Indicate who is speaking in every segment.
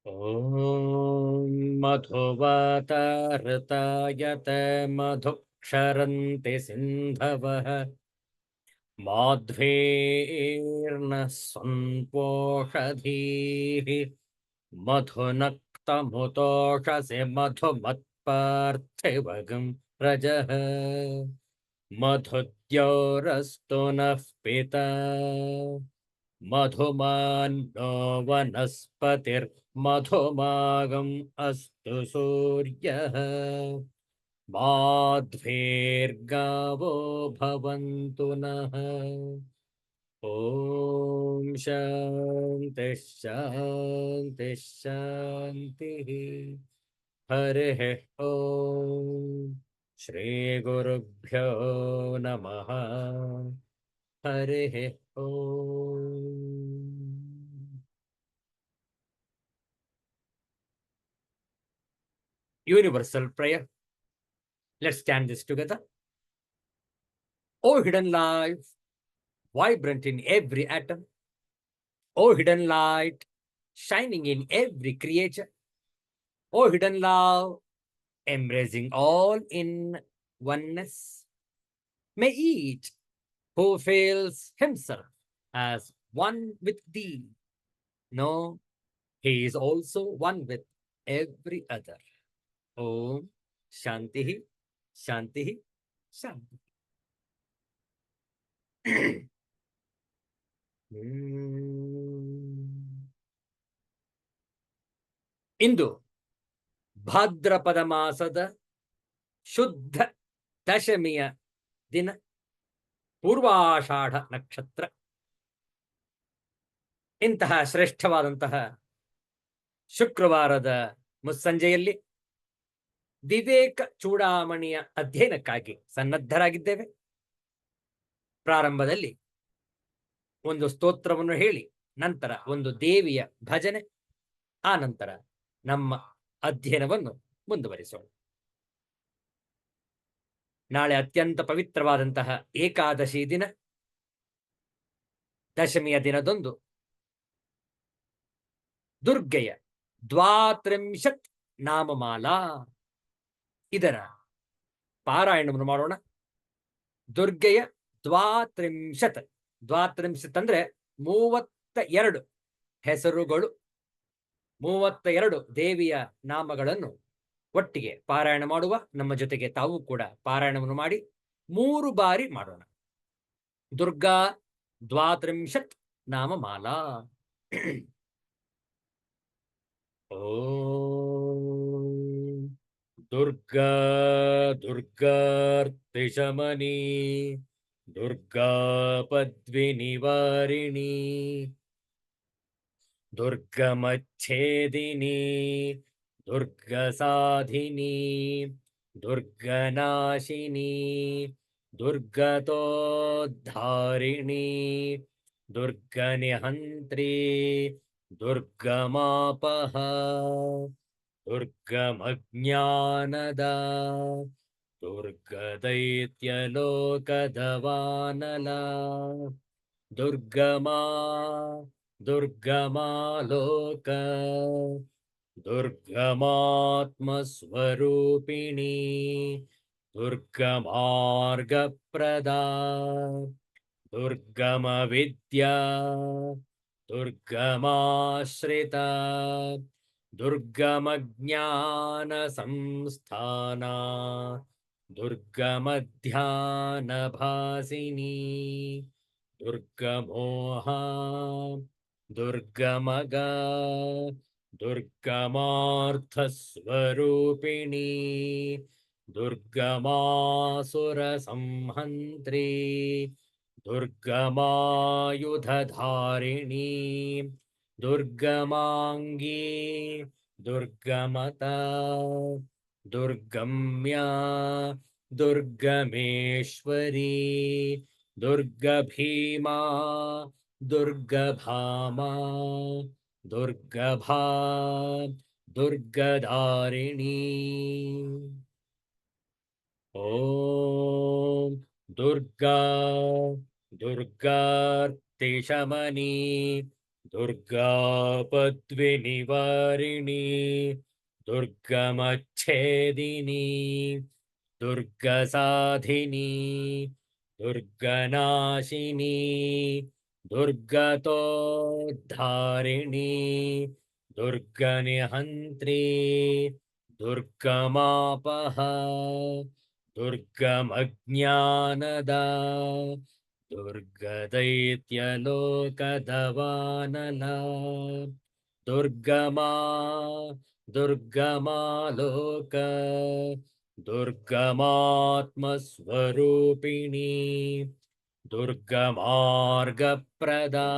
Speaker 1: ॐ मधुवाताऋतायत मधुक्षरन्ति सिन्धवः माध्वेर्नः सन्पोषधीः मधुनक्तमुतोषसि मधुमत्पार्थिवगं रजः मधुद्योरस्तु नः पिता मधुमान्नो वनस्पतिर्मधुमागम् अस्तु सूर्यः माध्वेर्गावो भवन्तु नः। ॐ शान्तिः शान्तिः शान्तिः। हरिः ॐ श्रीगुरुभ्यो नमः। हरिः ॐ। Universal prayer. Let's stand this together. O hidden life, vibrant in every atom. O hidden light, shining in every creature. O hidden love, embracing all in oneness. May each who feels himself as one with thee know he is also one with every other. Om Shanti Shanti Shanti. ಇಂದು ಭಾದ್ರಪದ ಮಾಸದ ಶುದ್ಧ ದಶಮಿಯ ದಿನ, ಪೂರ್ವಾಷಾಢ ನಕ್ಷತ್ರ. ಇಂತಹ ಶ್ರೇಷ್ಠವಾದಂತಹ ಶುಕ್ರವಾರದ ಮುಸ್ಸಂಜೆಯಲ್ಲಿ ವಿವೇಕ ಚೂಡಾಮಣಿಯ ಅಧ್ಯಯನಕ್ಕಾಗಿ ಸನ್ನದ್ಧರಾಗಿದ್ದೇವೆ. ಪ್ರಾರಂಭದಲ್ಲಿ ಒಂದು ಸ್ತೋತ್ರವನ್ನು ಹೇಳಿ, ನಂತರ ಒಂದು ದೇವಿಯ ಭಜನೆ, ಆ ನಂತರ ನಮ್ಮ ಅಧ್ಯಯನವನ್ನು ಮುಂದುವರಿಸೋಣ. ನಾಳೆ ಅತ್ಯಂತ ಪವಿತ್ರವಾದಂತಹ ಏಕಾದಶಿ ದಿನ. ದಶಮಿಯ ದಿನದಂದು ದುರ್ಗೆಯ 32 ನಾಮಮಾಲಾ, ಇದರ ಪಾರಾಯಣವನ್ನು ಮಾಡೋಣ. ದುರ್ಗೆಯ 32 ಅಂದ್ರೆ 32 ಹೆಸರುಗಳು, 32 ದೇವಿಯ ನಾಮಗಳನ್ನು ಒಟ್ಟಿಗೆ ಪಾರಾಯಣ ಮಾಡುವ. ನಮ್ಮ ಜೊತೆಗೆ ತಾವು ಕೂಡ ಪಾರಾಯಣವನ್ನು ಮಾಡಿ 3 ಬಾರಿ ಮಾಡೋಣ. ದುರ್ಗಾ 32 ನಾಮಮಾಲಾ. ಓಂ ದುರ್ಗಾ ದುರ್ಗಾರ್ತಿಶಮನಿ ದುರ್ಗಾ ಪದ್ವಿನಿವಾರಿಣಿ ದುರ್ಗಮಚ್ಛೇದಿನಿ ದುರ್ಗಸಾಧಿನಿ ದುರ್ಗನಾಶಿನಿ ದುರ್ಗತೋದ್ಧಾರಿಣಿ ದುರ್ಗನಿಹಂತ್ರಿ ದುರ್ಗಮಾಪಹ ದುರ್ಗಮಜ್ಞಾನದ ದುರ್ಗದೈತ್ಯಲೋಕದವಾನಲ ದುರ್ಗಮಾ ದುರ್ಗಮಾಲೋಕ ದುರ್ಗಮಾತ್ಮಸ್ವರೂಪಿಣಿ ದುರ್ಗಮಾರ್ಗಪ್ರದಾ ದುರ್ಗಮವಿದ್ಯಾ ದುರ್ಗಮಾಶ್ರಿತ ದುರ್ಗಮಜ್ಞಾನ ಸಂಸ್ಥಾನ ದುರ್ಗಮಧ್ಯಾನಭಾಸಿನಿ ದುರ್ಗಮೋಹ ದುರ್ಗಮಗ ದುರ್ಗಮಾರ್ಥಸ್ವರೂಪಿಣಿ ದುರ್ಗಮಾಸುರ ಸಂಹಂತ್ರಿ ದುರ್ಗಮಾಯುಧಧಾರಿಣಿ ದುರ್ಗಮಾಂಗೀ ದುರ್ಗಮತ ದುರ್ಗಮ್ಯಾ ದುರ್ಗಮೇಶ್ವರಿ ದುರ್ಗಭೀಮಾ ದುರ್ಗಭಾಮಾ ದುರ್ಗಭಾ ದುರ್ಗಧಾರಿಣಿ. ಓಂ ದುರ್ಗಾ ದುರ್ಗಾರ್ತಿಶಮನಿ दुर्गापद्विनिवारिणी दुर्गमच्छेदिनी दुर्गसाधिनी दुर्गनाशिनी दुर्गतोद्धारिणी दुर्गनिहन्त्री दुर्गमापः दुर्गमज्ञानदा दुर्गदैत्यलोकदवानला दुर्गमा दुर्गमालोक दुर्गमात्मस्वरूपिणी दुर्गमार्गप्रदा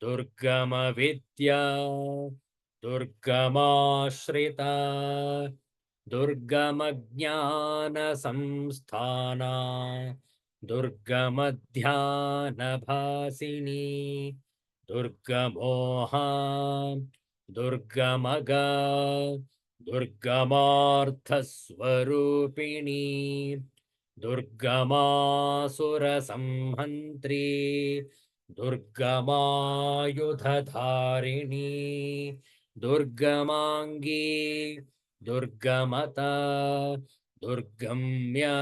Speaker 1: दुर्गमविद्या दुर्गमाश्रिता दुर्गमज्ञानसंस्थाना दुर्गमध्यानभासिनी दुर्गमोहा दुर्गमगा दुर्गमार्थस्वरूपिणी दुर्गमासुरसंहन्त्री दुर्गमायुधधारिणी दुर्गमाङ्गी दुर्गमता दुर्गम्या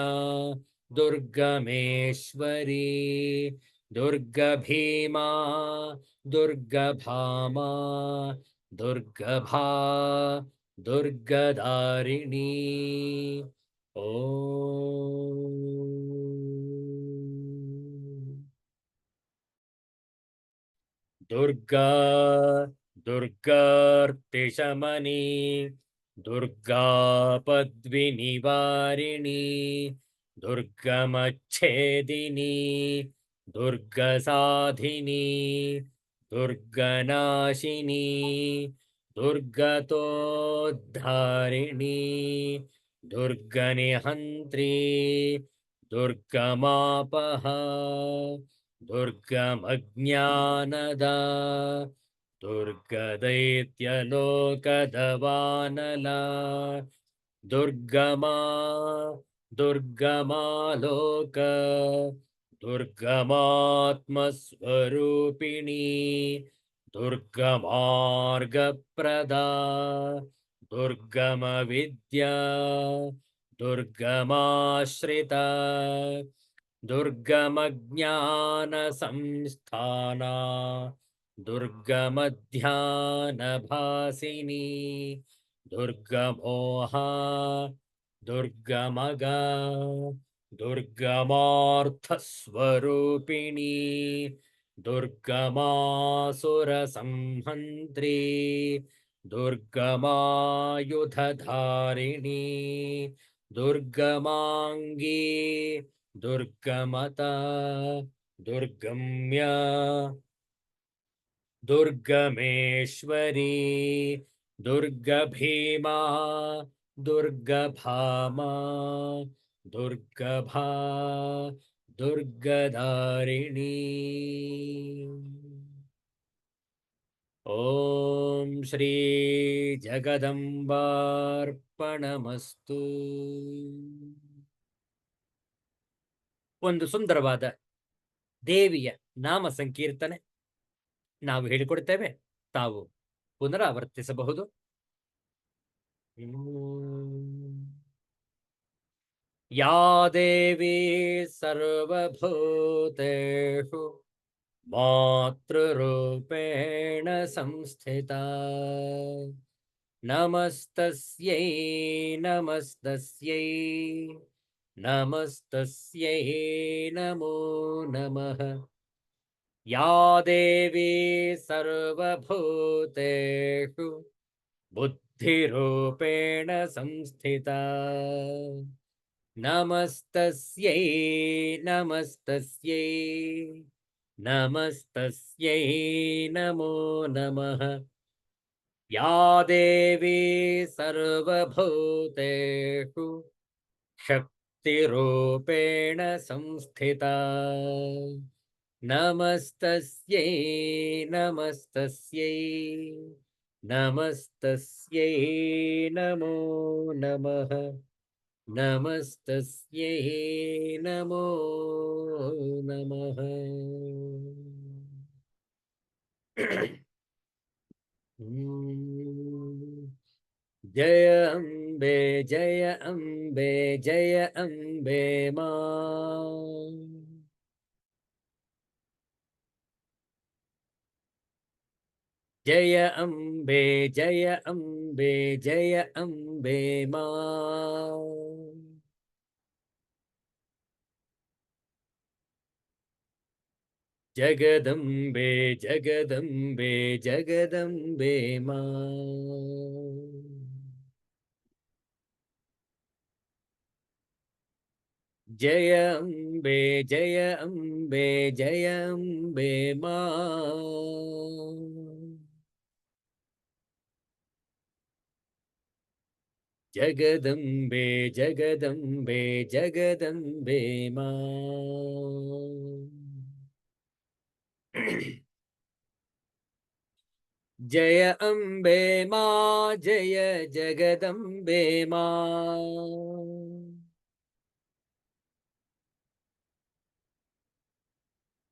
Speaker 1: दुर्गमेश्वरी दुर्गभीमा दुर्गभामा दुर्गभा दुर्गदारिणी दुर्गा दुर्गार्तिशमनी दुर्गापद्विनिवारिणी दुर्गमच्छेदिनी दुर्गसाधिनी दुर्गनाशिनी दुर्गतोद्धारिणी दुर्गनिहन्त्री दुर्गमापः दुर्गमज्ञानदा दुर्गदैत्यलोकदवानला दुर्गमा दुर्गमालोक दुर्गमात्मस्वरूपिणी दुर्गमार्गप्रदा दुर्गमविद्या दुर्गमाश्रिता दुर्गमज्ञानसंस्थाना दुर्गमध्यानभासिनी दुर्गमोहा दुर्गमगा दुर्गमार्थस्वरूपिणी दुर्गमासुरसंहन्त्री दुर्गमायुधधारिणी दुर्गमाङ्गी दुर्गमता दुर्गम्या दुर्गमेश्वरी दुर्गभीमा दुर्गभामा दुर्गभा दुर्गदारिणी ॐ श्री जगದಂಬಾರ್ಪಣಮಸ್ತು ಒಂದು ಸುಂದರವಾದ ದೇವಿಯ ನಾಮ ಸಂಕೀರ್ತನೆ ನಾವು ಹೇಳಿಕೊಡ್ತೇವೆ, ತಾವು ಪುನರಾವರ್ತಿಸಬಹುದು. ಯಾ ದೇವಿ ಸರ್ವಭೂತೇಷು ಮಾತೃರೂಪೇಣ ಸಂಸ್ಥಿತಾ ನಮಸ್ತಸ್ಯೈ ನಮಸ್ತಸ್ಯೈ ನಮಸ್ತಸ್ಯೈ ನಮೋ ನಮಃ. ಯಾ ದೇವಿ ಸರ್ವಭೂತೇಷು ಬುದ್ಧಿರೂಪೇಣ ಸಂಸ್ಥಿತಾ ನಮಸ್ತಸ್ಯೈ ನಮಸ್ತಸ್ಯೈ ನಮಸ್ತಸ್ಯೈ ನಮೋ ನಮಃ. ಯಾ ದೇವಿ ಸರ್ವಭೂತೇಷು ಶಕ್ತಿರೂಪೇಣ ಸಂಸ್ಥಿತಾ ನಮಸ್ತಸ್ಯೈ ನಮಸ್ತಸ್ಯೈ ನಮಸ್ತಸ್ಯೈ ನಮೋ ನಮಃ. ನಮಸ್ತಸ್ಯೈ ನಮೋ ನಮಃ. जय अम्बे जय अम्बे जय अम्बे मां। जय अम्बे जय अम्बे जय अम्बे मां। जगदम्बे जगदम्बे जगदम्बे मां। जय अम्बे जय अम्बे जय अम्बे मां। जगदम्बे जगदम्बे जगदम्बे मां। जय अम्बे मां जय जगदम्बे मां।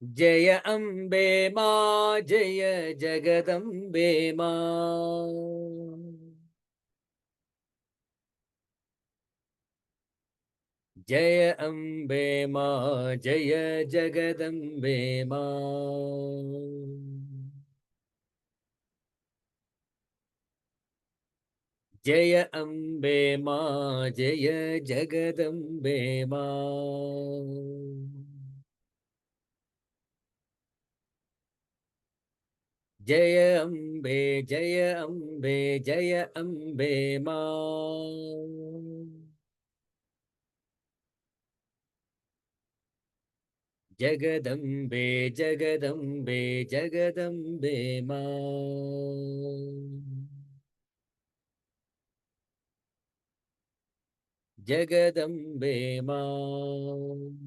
Speaker 1: जय अम्बे मां जय जगदम्बे मां। जय अम्बे मां जय जगदम्बे मां। जय अम्बे मां जय जगदम्बे मां। जय अम्बे जय अम्बे जय अम्बे मां। जगदम्बे जगदम्बे जगदम्बे मां। जगदम्बे मां।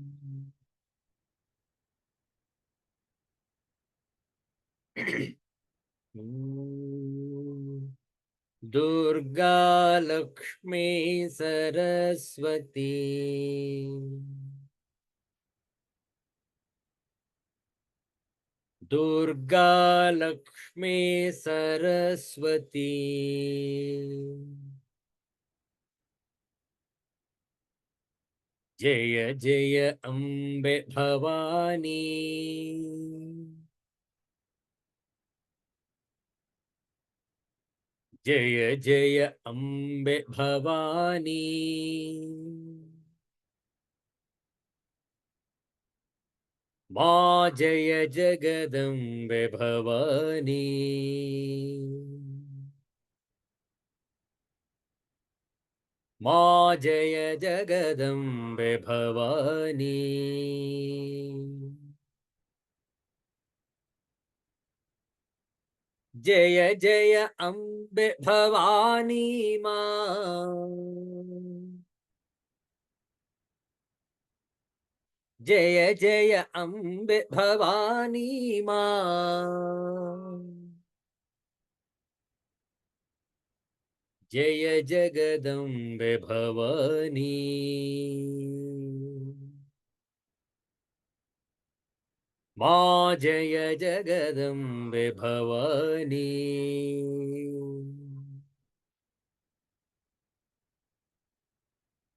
Speaker 1: दुर्गा लक्ष्मी सरस्वती। दुर्गा लक्ष्मी सरस्वती। जय जय अम्बे भवानी। जय जय अम्बे भवानी। मां जय जगदम्बे भवानी। मां जय जगदम्बे भवानी। जय जय अम्बे भवानी मां। जय जय अम्बे भवानी मां। जय जगदम्बे भवानी। मां जय जगदम्बे भवानी।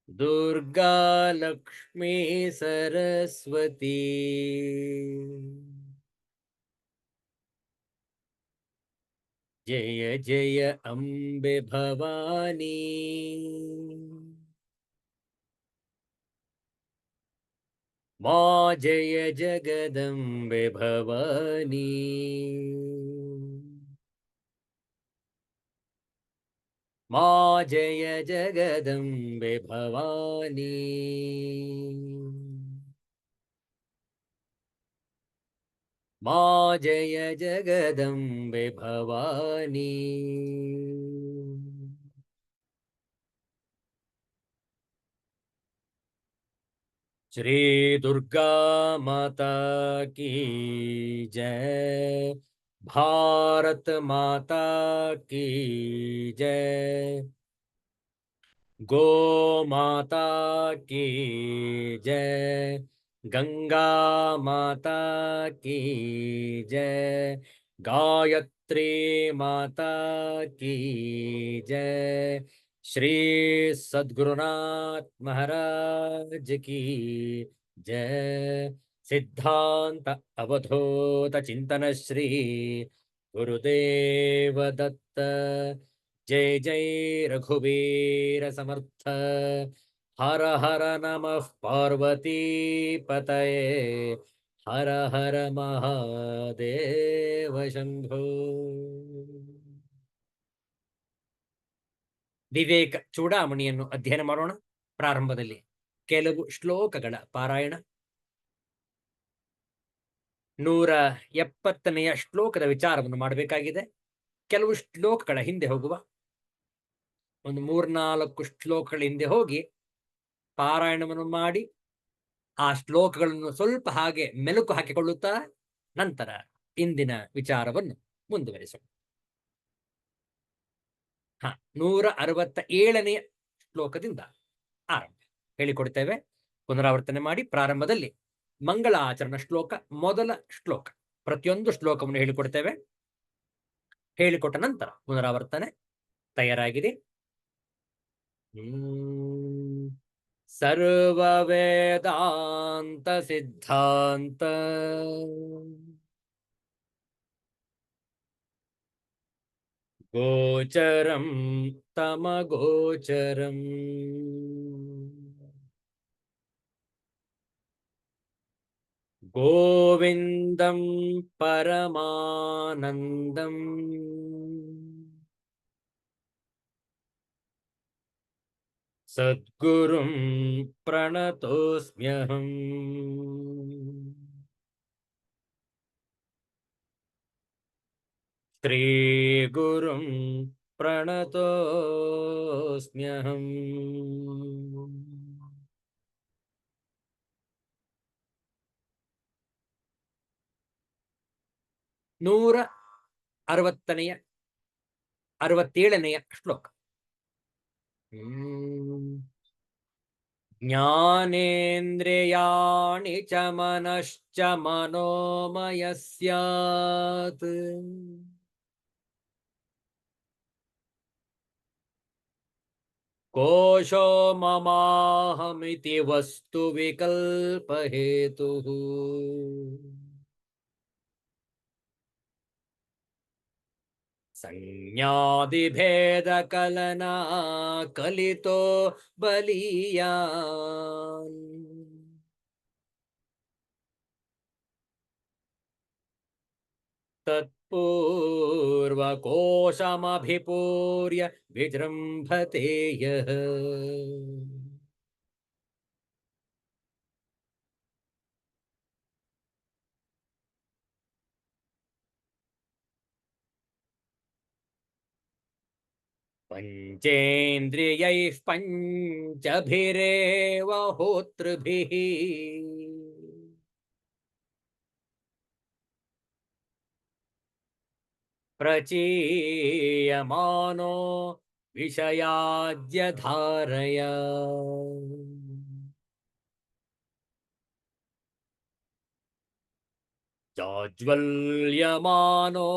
Speaker 1: दुर्गा लक्ष्मी सरस्वती। जय जय अम्बे भवानी। मां जय जगदम्बे भवानी। मां जय जगदम्बे भवानी। मां जय जगदम्बे भवानी। श्री दुर्गा माता की जय। भारत माता की जय। गो माता की जय। गंगा माता की जय। गायत्री माता की जय। श्री सद्गुरुनाथ महाराज की जय। सिद्धांत अवधूत चिंतन श्री गुरुदेव दत्त। जय जय रघुवीर समर्थ। हर हर नमः पार्वती पतये। हर हर महादेव ಶಂಭೋ. ವಿವೇಕ ಚೂಡಾಮಣಿಯನ್ನು ಅಧ್ಯಯನ ಮಾಡೋಣ. ಪ್ರಾರಂಭದಲ್ಲಿ ಕೆಲವು ಶ್ಲೋಕಗಳ ಪಾರಾಯಣ. 170ನೆಯ ಶ್ಲೋಕದ ವಿಚಾರವನ್ನು ಮಾಡಬೇಕಾಗಿದೆ. ಕೆಲವು ಶ್ಲೋಕಗಳ ಹಿಂದೆ ಹೋಗುವ. ಒಂದು 3-4 ಶ್ಲೋಕಗಳ ಹಿಂದೆ ಹೋಗಿ ಪಾರಾಯಣವನ್ನು ಮಾಡಿ ಆ ಶ್ಲೋಕಗಳನ್ನು ಸ್ವಲ್ಪ ಹಾಗೆ ಮೆಲುಕು ಹಾಕಿಕೊಳ್ಳುತ್ತಾ ನಂತರ ಇಂದಿನ ವಿಚಾರವನ್ನು ಮುಂದುವರಿಸೋಣ. 167ನೆಯ ಶ್ಲೋಕದಿಂದ ಆರಂಭ ಹೇಳಿಕೊಡ್ತೇವೆ. ಪುನರಾವರ್ತನೆ ಮಾಡಿ. ಪ್ರಾರಂಭದಲ್ಲಿ ಮಂಗಳಾಚರಣ ಶ್ಲೋಕ, ಮೊದಲ ಶ್ಲೋಕ. ಪ್ರತಿಯೊಂದು ಶ್ಲೋಕವನ್ನು ಹೇಳಿಕೊಡ್ತೇವೆ. ಹೇಳಿಕೊಟ್ಟ ನಂತರ ಪುನರಾವರ್ತನೆ. ತಯಾರಾಗಿದೆ? ಸರ್ವ ವೇದಾಂತ ಸಿದ್ಧಾಂತ ಗೋಚರಂ ತಮಗೋಚರಂ ಗೋವಿಂದಂ ಪರಮಾನಂದಂ ಸದ್ಗುರುಂ ಪ್ರಣತೋಸ್ಮ್ಯಹಂ. ಶ್ರೀ ಗುರುಂ ಪ್ರಣತೋಸ್ಮ್ಯಹಂ. 167ನೆಯ ಶ್ಲೋಕ. ಜ್ಞಾನೇಂದ್ರಿಯಾಣಿ ಚ ಮನಶ್ಚ ಮನೋಮಯ ಸ್ಯಾತ್ ಕೋಶೋ ಮಮಾಹಮಿತಿ ವಸ್ತು ವಿಕಲ್ಪ ಹೇತುಃ. ಸಂಜ್ಞಾದಿಭೇದ ಕಲನಾ ಕಲಿತೋ ಬಲೀಯಾನ್. ತತ್ಪೂರ್ವಕೋಶಮಭಿಪೂರ್ಯ ವಿಜೃಂಭತೆ ಯಃ. ಪಂಚೇಂದ್ರಿಯೈಃ ಪಂಚಭಿರೇವ ಹೋತೃಭಿಃ ಪ್ರಚೀಯಮಾನೋ ವಿಷಯಾದ್ಯ ಧಾರಯ. ಜಾಜ್ವಲ್ಯಮಾನೋ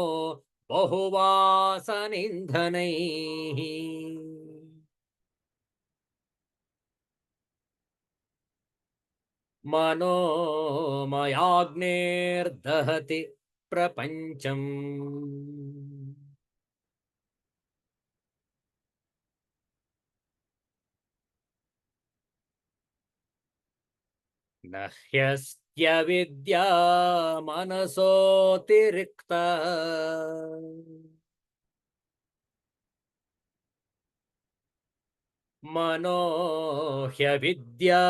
Speaker 1: ಬಹುವಾಸನಿಂಧನೈಃ ಮನೋಮಯಾಗ್ನೇರ್ದಹತಿ ಪ್ರಪಂಚಂ. ನ ಹ್ಯಸ್ತ್ಯ ವಿದ್ಯಾ ಮನಸೋತಿರಿಕ್ತ ಮನೋ ಹ್ಯವಿದ್ಯಾ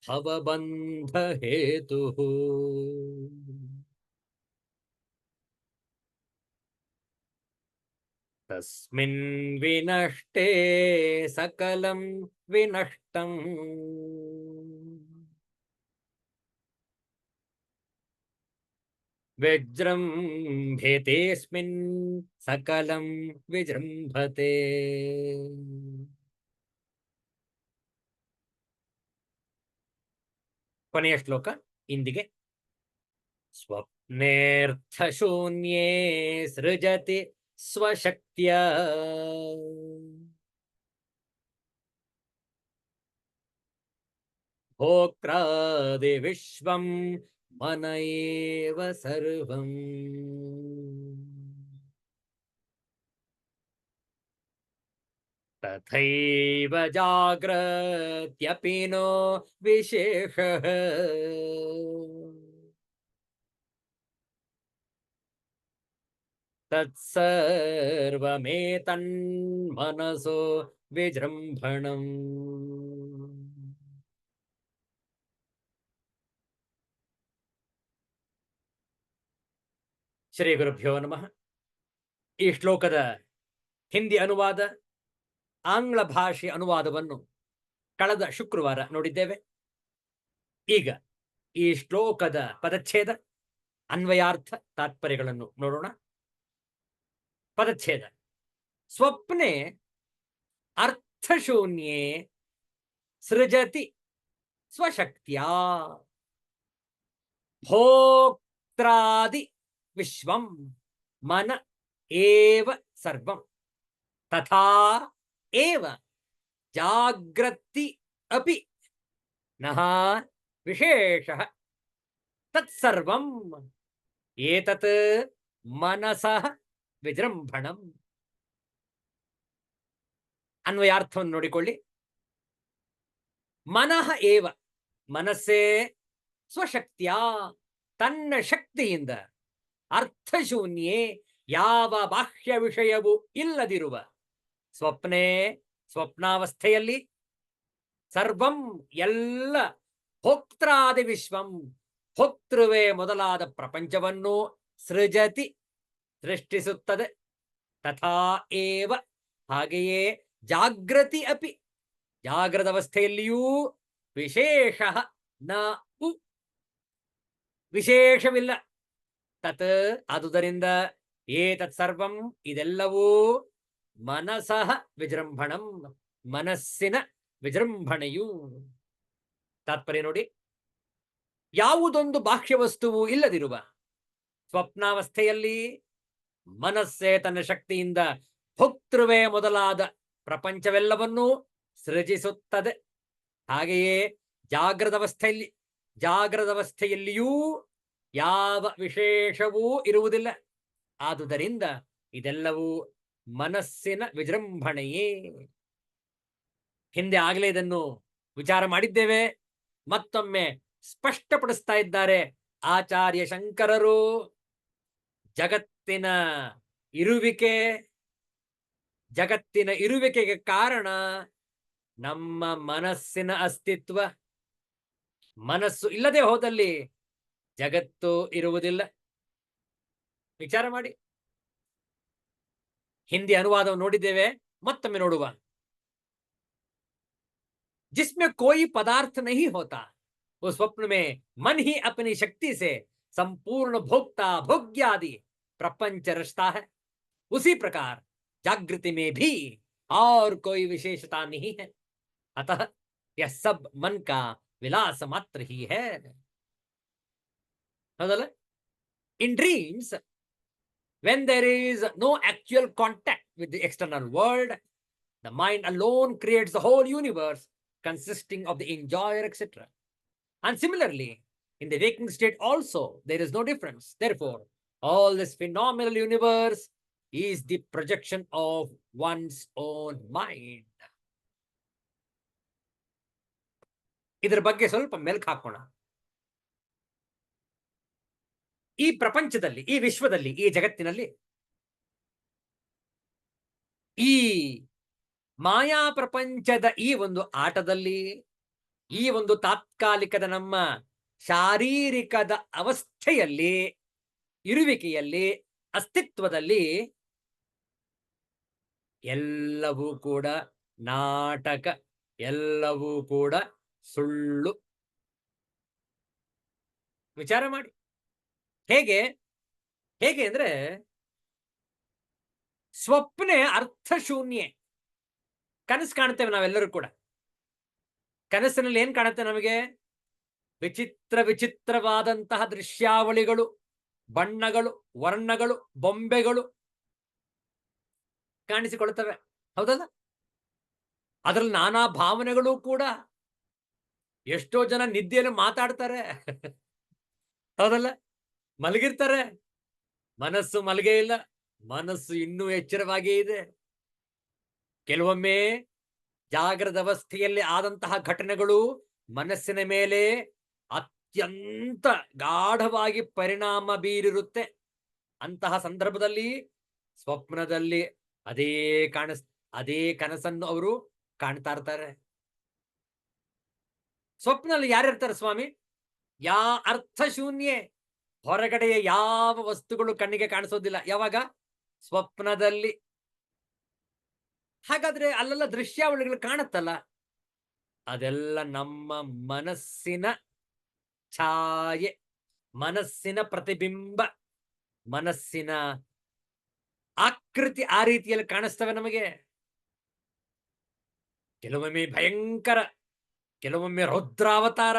Speaker 1: ಭವಬಂಧ ಹೇತುಃ. ತಸ್ಮಿನ್ ವಿನಷ್ಟೇ ಸಕಲಂ ವಿನಷ್ಟಂ. ವಿಜೃಂಭತೆಸ್ಮಿನ್ ಸಕಲಂ ವಿಜೃಂಭತೆ. ಕೊನೆಯ ಶ್ಲೋಕ ಇಂದಿಗೆ. ಸ್ವಪ್ನೇಂದ್ರಿಯಾಣಿ नेऽर्थशून्ये सृजति स्वशक्त्या भोक्त्रादिविश्वं मन एव सर्वम्। तथैव जाग्रत्यपि नो विशेषः तत्सर्वमेतन्मनसो विजृम्भणम्। ಶ್ರೀ ಗುರುಭ್ಯೋ ನಮಃ. ಈ ಶ್ಲೋಕದ ಹಿಂದಿ ಅನುವಾದ, ಆಂಗ್ಲ ಭಾಷೆ ಅನುವಾದವನ್ನು ಕಳೆದ ಶುಕ್ರವಾರ ನೋಡಿದ್ದೇವೆ. ಈಗ ಈ ಶ್ಲೋಕದ ಪದಚ್ಛೇದ, ಅನ್ವಯಾರ್ಥ, ತಾತ್ಪರ್ಯಗಳನ್ನು ನೋಡೋಣ. ಪದಚ್ಛೇದ: ಸ್ವಪ್ನೆ ಅರ್ಥಶೂನ್ಯೇ ಸೃಜತಿ ಸ್ವಶಕ್ತ್ಯಾ ಭೋಕ್ತ್ರಾದಿ ವಿಶ್ವಂ ಮನ ಏವ ಸರ್ವಂ ತಥಾ ಏವ ಜಾಗ್ರತಿ ಅಪಿ ನಃ ವಿಶೇಷಃ ತತ್ಸರ್ವಂ ಏತತ್ ಮನಸಃ ವಿಜೃಂಭಣಂ. ಅನ್ವಯಾರ್ಥವನ್ನು ನೋಡಿಕೊಳ್ಳಿ. ಮನಃ ಏವ, ಮನಸ್ಸೇ, ಸ್ವಶಕ್ತಿಯ, ತನ್ನ ಶಕ್ತಿಯಿಂದ, ಅರ್ಥಶೂನ್ಯೇ, ಯಾವ ಬಾಹ್ಯ ವಿಷಯವೂ ಇಲ್ಲದಿರುವ, ಸ್ವಪ್ನೆ, ಸ್ವಪ್ನಾವಸ್ಥೆಯಲ್ಲಿ, ಸರ್ವಂ, ಎಲ್ಲ, ಭೋಕ್ತ್ರಾದಿ ವಿಶ್ವಂ, ಭೋಕ್ತೃವೇ ಮೊದಲಾದ ಪ್ರಪಂಚವನ್ನು, ಸೃಜತಿ, ಸೃಷ್ಟಿಸುತ್ತದೆ, ತಥಾ ಏವ, ಹಾಗೆಯೇ, ಜಾಗೃತಿ ಅಪಿ, ಜಾಗ್ರದ ಅವಸ್ಥೆಯಲ್ಲಿಯೂ, ವಿಶೇಷ ನ ಉ, ವಿಶೇಷವಿಲ್ಲ, ತತ್, ಆದುದರಿಂದ, ಏತತ್ ಸರ್ವಂ, ಇದೆಲ್ಲವೂ, ಮನಸಃ ವಿಜೃಂಭಣಂ, ಮನಸ್ಸಿನ ವಿಜೃಂಭಣೆಯು. ತಾತ್ಪರ್ಯ ನೋಡಿ. ಯಾವುದೊಂದು ಬಾಹ್ಯ ವಸ್ತುವು ಇಲ್ಲದಿರುವ ಸ್ವಪ್ನಾವಸ್ಥೆಯಲ್ಲಿ ಮನಸ್ಸೇ ತನ್ನ ಶಕ್ತಿಯಿಂದ ಭೋಕ್ತೃವೇ ಮೊದಲಾದ ಪ್ರಪಂಚವೆಲ್ಲವನ್ನೂ ಸೃಜಿಸುತ್ತದೆ. ಹಾಗೆಯೇ ಜಾಗ್ರದವಸ್ಥೆಯಲ್ಲಿಯೂ ಯಾವ ವಿಶೇಷವೂ ಇರುವುದಿಲ್ಲ. ಆದುದರಿಂದ ಇದೆಲ್ಲವೂ ಮನಸ್ಸಿನ ವಿಜೃಂಭಣೆಯೇ. ಹಿಂದೆ ಆಗಲೇ ಇದನ್ನು ವಿಚಾರ ಮಾಡಿದ್ದೇವೆ. ಮತ್ತೊಮ್ಮೆ ಸ್ಪಷ್ಟಪಡಿಸ್ತಾ ಇದ್ದಾರೆ ಆಚಾರ್ಯ ಶಂಕರರು. ಜಗತ್ತಿನ ಇರುವಿಕೆಗೆ ಕಾರಣ ನಮ್ಮ ಮನಸ್ಸಿನ ಅಸ್ತಿತ್ವ. ಮನಸ್ಸು ಇಲ್ಲದೆ ಹೋದಲ್ಲಿ ಜಗತ್ತು ಇರುವುದಿಲ್ಲ. ವಿಚಾರ ಮಾಡಿ. ಹಿಂದಿ ಅನುವಾದವನ್ನು ನೋಡಿದ್ದೇವೆ, ಮತ್ತೊಮ್ಮೆ ನೋಡುವ. जिसमें कोई पदार्थ नहीं होता वो स्वप्न में मन ही अपनी शक्ति से संपूर्ण भोक्ता भोग्यादि प्रपंच रचता है, उसी प्रकार जागृति में भी और कोई विशेषता नहीं है, अतः यह सब मन का विलास मात्र ही है. In dreams, when there is no actual contact with the external world, the mind alone creates the whole universe consisting of the enjoyer, etc. And similarly, in the waking state also, there is no difference. Therefore, all this phenomenal universe is the projection of one's own mind. ಇದರ ಬಗ್ಗೆ ಸ್ವಲ್ಪ ಮೆಲ್ಕು ಹಾಕೋಣ. ಈ ಪ್ರಪಂಚದಲ್ಲಿ, ಈ ವಿಶ್ವದಲ್ಲಿ, ಈ ಜಗತ್ತಿನಲ್ಲಿ, ಈ ಮಾಯಾ ಪ್ರಪಂಚದ ಈ ಒಂದು ಆಟದಲ್ಲಿ, ಈ ಒಂದು ತಾತ್ಕಾಲಿಕದ ನಮ್ಮ ಶಾರೀರಿಕದ ಅವಸ್ಥೆಯಲ್ಲಿ, ಇರುವಿಕೆಯಲ್ಲಿ, ಅಸ್ತಿತ್ವದಲ್ಲಿ ಎಲ್ಲವೂ ಕೂಡ ನಾಟಕ, ಎಲ್ಲವೂ ಕೂಡ ಸುಳ್ಳು. ವಿಚಾರ ಮಾಡಿ. ಹೇಗೆ ಅಂದ್ರೆ ಸ್ವಪ್ನೆ ಅರ್ಥಶೂನ್ಯ. ಕನಸು ಕಾಣ್ತೇವೆ ನಾವೆಲ್ಲರೂ ಕೂಡ. ಕನಸಿನಲ್ಲಿ ಏನ್ ಕಾಣುತ್ತೆ ನಮಗೆ? ವಿಚಿತ್ರವಾದಂತಹ ದೃಶ್ಯಾವಳಿಗಳು, ಬಣ್ಣಗಳು, ವರ್ಣಗಳು, ಬೊಂಬೆಗಳು ಕಾಣಿಸಿಕೊಳ್ತವೆ. ಹೌದಲ್ಲ? ಅದರಲ್ಲಿ ನಾನಾ ಭಾವನೆಗಳು ಕೂಡ. ಎಷ್ಟೋ ಜನ ನಿದ್ದೆಯಲ್ಲಿ ಮಾತಾಡ್ತಾರೆ. ಹೌದಲ್ಲ? ಮಲಗಿರ್ತಾರೆ, ಮನಸ್ಸು ಮಲಗೇ ಇಲ್ಲ, ಮನಸ್ಸು ಇನ್ನೂ ಎಚ್ಚರವಾಗಿಯೇ ಇದೆ. ಕೆಲವೊಮ್ಮೆ ಜಾಗ್ರದ ಅವಸ್ಥೆಯಲ್ಲಿ ಆದಂತಹ ಘಟನೆಗಳು ಮನಸ್ಸಿನ ಮೇಲೆ ಅತ್ಯಂತ ಗಾಢವಾಗಿ ಪರಿಣಾಮ ಬೀರಿರುತ್ತೆ. ಅಂತಹ ಸಂದರ್ಭದಲ್ಲಿ ಸ್ವಪ್ನದಲ್ಲಿ ಅದೇ ಕಾಣಿಸ್ ಅದೇ ಕನಸನ್ನು ಅವರು ಕಾಣ್ತಾ ಇರ್ತಾರೆ. ಸ್ವಪ್ನಲ್ಲಿ ಯಾರಿರ್ತಾರೆ ಸ್ವಾಮಿ? ಯಾ ಅರ್ಥ ಶೂನ್ಯೆ. ಹೊರಗಡೆಯ ಯಾವ ವಸ್ತುಗಳು ಕಣ್ಣಿಗೆ ಕಾಣಿಸೋದಿಲ್ಲ. ಯಾವಾಗ? ಸ್ವಪ್ನದಲ್ಲಿ. ಹಾಗಾದ್ರೆ ಅಲ್ಲೆಲ್ಲ ದೃಶ್ಯಾವಳಿಗಳು ಕಾಣುತ್ತಲ್ಲ, ಅದೆಲ್ಲ ನಮ್ಮ ಮನಸ್ಸಿನ ಛಾಯೆ, ಮನಸ್ಸಿನ ಪ್ರತಿಬಿಂಬ, ಮನಸ್ಸಿನ ಆಕೃತಿ ಆ ರೀತಿಯಲ್ಲಿ ಕಾಣಿಸ್ತವೆ ನಮಗೆ. ಕೆಲವೊಮ್ಮೆ ಭಯಂಕರ, ಕೆಲವೊಮ್ಮೆ ರೌದ್ರಾವತಾರ,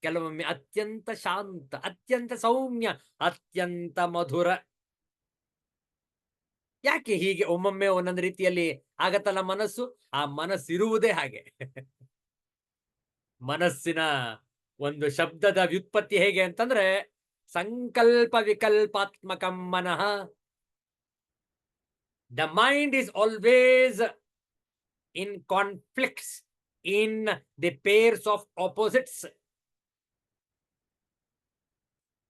Speaker 1: ಕೆಲವೊಮ್ಮೆ ಅತ್ಯಂತ ಶಾಂತ, ಅತ್ಯಂತ ಸೌಮ್ಯ, ಅತ್ಯಂತ ಮಧುರ. ಯಾಕೆ ಹೀಗೆ ಒಮ್ಮೊಮ್ಮೆ ಒಂದೊಂದು ರೀತಿಯಲ್ಲಿ ಆಗತ್ತಲ್ಲ ಮನಸ್ಸು? ಆ ಮನಸ್ಸಿರುವುದೇ ಹಾಗೆ. ಮನಸ್ಸಿನ ಒಂದು ಶಬ್ದದ ವ್ಯುತ್ಪತ್ತಿ ಹೇಗೆ ಅಂತಂದ್ರೆ, ಸಂಕಲ್ಪ ವಿಕಲ್ಪಾತ್ಮಕಂ ಮನಃ. The mind is always in conflicts, in the pairs of opposites.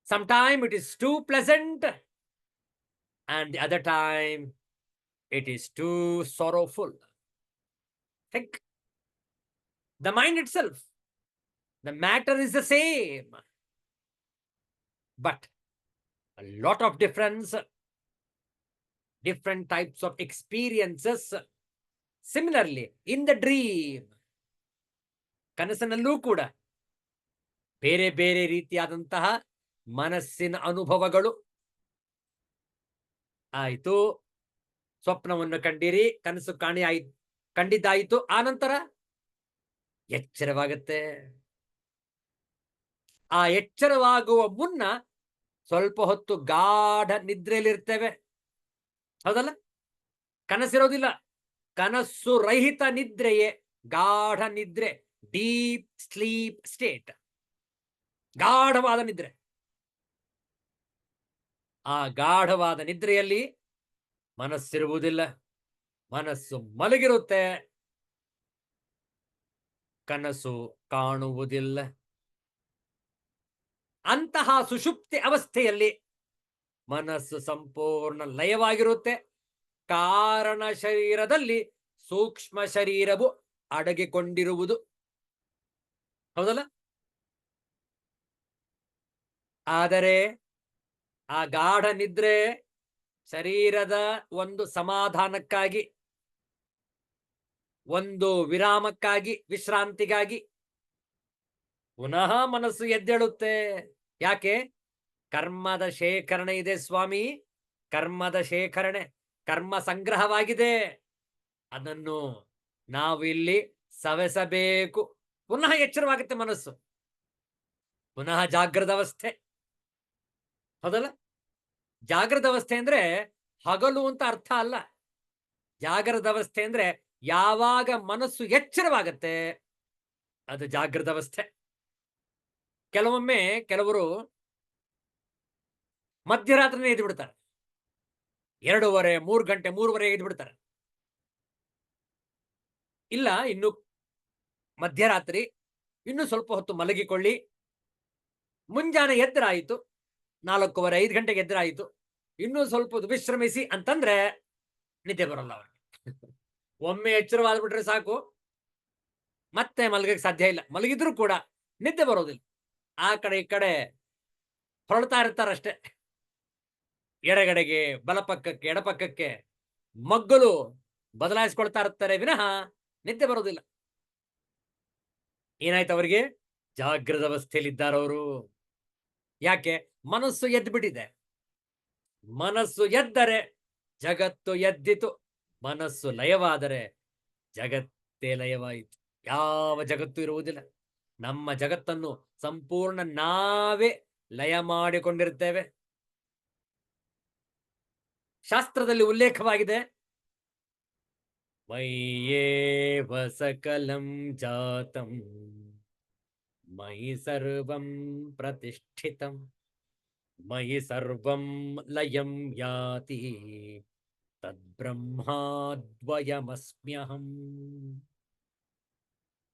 Speaker 1: Sometime it is too pleasant, and the other time it is too sorrowful. Think. The mind itself, the matter is the same, but a lot of difference, different types of experiences. Similarly, in the dream, ಕನಸಿನಲ್ಲೂ ಕೂಡ ಬೇರೆ ಬೇರೆ ರೀತಿಯಾದಂತಹ ಮನಸ್ಸಿನ ಅನುಭವಗಳು. ಆಯಿತು, ಸ್ವಪ್ನವನ್ನು ಕಂಡಿರಿ, ಕನಸು ಕಂಡಿದ್ದಾಯಿತು. ಆನಂತರ ಎಚ್ಚರವಾಗುತ್ತೆ. ಆ ಎಚ್ಚರವಾಗುವ ಮುನ್ನ ಸ್ವಲ್ಪ ಹೊತ್ತು ಗಾಢ ನಿದ್ರೆಯಲ್ಲಿರ್ತೇವೆ. ಹೌದಲ್ಲ? ಕನಸಿರೋದಿಲ್ಲ, ಕನಸು ರಹಿತ ನಿದ್ರೆಯೇ ಗಾಢ ನಿದ್ರೆ, ಡೀಪ್ ಸ್ಲೀಪ್ ಸ್ಟೇಟ್, ಗಾಢವಾದ ನಿದ್ರೆ. ಆ ಗಾಢವಾದ ನಿದ್ರೆಯಲ್ಲಿ ಮನಸ್ಸಿರುವುದಿಲ್ಲ, ಮನಸ್ಸು ಮಲಗಿರುತ್ತೆ, ಕನಸು ಕಾಣುವುದಿಲ್ಲ. ಅಂತಹ ಸುಷುಪ್ತಿ ಅವಸ್ಥೆಯಲ್ಲಿ ಮನಸ್ಸು ಸಂಪೂರ್ಣ ಲಯವಾಗಿರುತ್ತೆ. ಕಾರಣ ಶರೀರದಲ್ಲಿ ಸೂಕ್ಷ್ಮ ಶರೀರವು ಅಡಗಿಕೊಂಡಿರುವುದು. ಹೌದಲ್ಲ? ಆದರೆ ಆ ಗಾಢ ನಿದ್ರೆ ಶರೀರದ ಒಂದು ಸಮಾಧಾನಕ್ಕಾಗಿ, ಒಂದು ವಿರಾಮಕ್ಕಾಗಿ, ವಿಶ್ರಾಂತಿಗಾಗಿ ಪುನಃ ಮನಸ್ಸು ಎದ್ದೇಳುತ್ತೆ. ಯಾಕೆ? ಕರ್ಮದ ಶೇಖರಣೆ ಇದೆ ಸ್ವಾಮಿ, ಕರ್ಮದ ಶೇಖರಣೆ, ಕರ್ಮ ಸಂಗ್ರಹವಾಗಿದೆ. ಅದನ್ನು ನಾವು ಇಲ್ಲಿ ಸವೆಸಬೇಕು. ಪುನಃ ಎಚ್ಚರವಾಗುತ್ತೆ ಮನಸ್ಸು, ಪುನಃ ಜಾಗೃತ ಅವಸ್ಥೆ. ಹೌದಲ್ಲ? ಜಾಗೃತ ಅವಸ್ಥೆ ಅಂದ್ರೆ ಹಗಲು ಅಂತ ಅರ್ಥ ಅಲ್ಲ. ಜಾಗೃತ ಅವಸ್ಥೆ ಅಂದ್ರೆ ಯಾವಾಗ ಮನಸ್ಸು ಎಚ್ಚರವಾಗತ್ತೆ ಅದು ಜಾಗೃತ ಅವಸ್ಥೆ. ಕೆಲವೊಮ್ಮೆ ಕೆಲವರು ಮಧ್ಯರಾತ್ರಿನೇ ಎದ್ದು ಬಿಡ್ತಾರೆ, 2:30, 3 ಗಂಟೆ, 3:30 ಎದ್ದು ಬಿಡ್ತಾರೆ. ಇಲ್ಲ, ಇನ್ನು ಮಧ್ಯರಾತ್ರಿ, ಇನ್ನು ಸ್ವಲ್ಪ ಹೊತ್ತು ಮಲಗಿಕೊಳ್ಳಿ, ಮುಂಜಾನೆ ಎದ್ದರಾಯಿತು, 4:30, 5 ಗಂಟೆಗೆ ಎದ್ದರಾಯಿತು, ಇನ್ನೂ ಸ್ವಲ್ಪ ಹೊತ್ತು ವಿಶ್ರಮಿಸಿ ಅಂತಂದ್ರೆ ನಿದ್ದೆ ಬರಲ್ಲ ಅವ್ರಿಗೆ. ಒಮ್ಮೆ ಎಚ್ಚರವಾದ್ಬಿಟ್ರೆ ಸಾಕು, ಮತ್ತೆ ಮಲಗಕ್ಕೆ ಸಾಧ್ಯ ಇಲ್ಲ. ಮಲಗಿದ್ರು ಕೂಡ ನಿದ್ದೆ ಬರೋದಿಲ್ಲ. ಆ ಕಡೆ ಈ ಕಡೆ ಹೊರಡ್ತಾ ಇರ್ತಾರಷ್ಟೇ, ಎಡಗಡೆಗೆ ಬಲಪಕ್ಕಕ್ಕೆ, ಎಡಪಕ್ಕಕ್ಕೆ ಮಗ್ಗಲು ಬದಲಾಯಿಸ್ಕೊಳ್ತಾ ಇರ್ತಾರೆ ವಿನಃ ನಿದ್ದೆ ಬರೋದಿಲ್ಲ. ಏನಾಯ್ತು ಅವರಿಗೆ? ಜಾಗೃತ ಅವಸ್ಥೆಯಲ್ಲಿದ್ದಾರವರು. ಯಾಕೆ? ಮನಸ್ಸು ಎದ್ದು ಬಿಟ್ಟಿದೆ. ಮನಸ್ಸು ಎದ್ದರೆ ಜಗತ್ತು ಎದ್ದಿತು, ಮನಸ್ಸು ಲಯವಾದರೆ ಜಗತ್ತೇ ಲಯವಾಯಿತು. ಯಾವ ಜಗತ್ತು ಇರುವುದಿಲ್ಲ. ನಮ್ಮ ಜಗತ್ತನ್ನು ಸಂಪೂರ್ಣ ನಾವೇ ಲಯ ಮಾಡಿಕೊಂಡಿರ್ತೇವೆ. ಶಾಸ್ತ್ರದಲ್ಲಿ ಉಲ್ಲೇಖವಾಗಿದೆ. ಮಯ್ಯೇವ ಸಕಲಂ ಜಾತಂ ಮಯಿ ಸರ್ವಂ ಪ್ರತಿಷ್ಠಿತಂ ಮಯಿ ಸರ್ವಂ ಲಯಂ ಯಾತಿ ತದ್ಬ್ರಹ್ಮಾದ್ವಯಮಸ್ಮ್ಯಹಂ.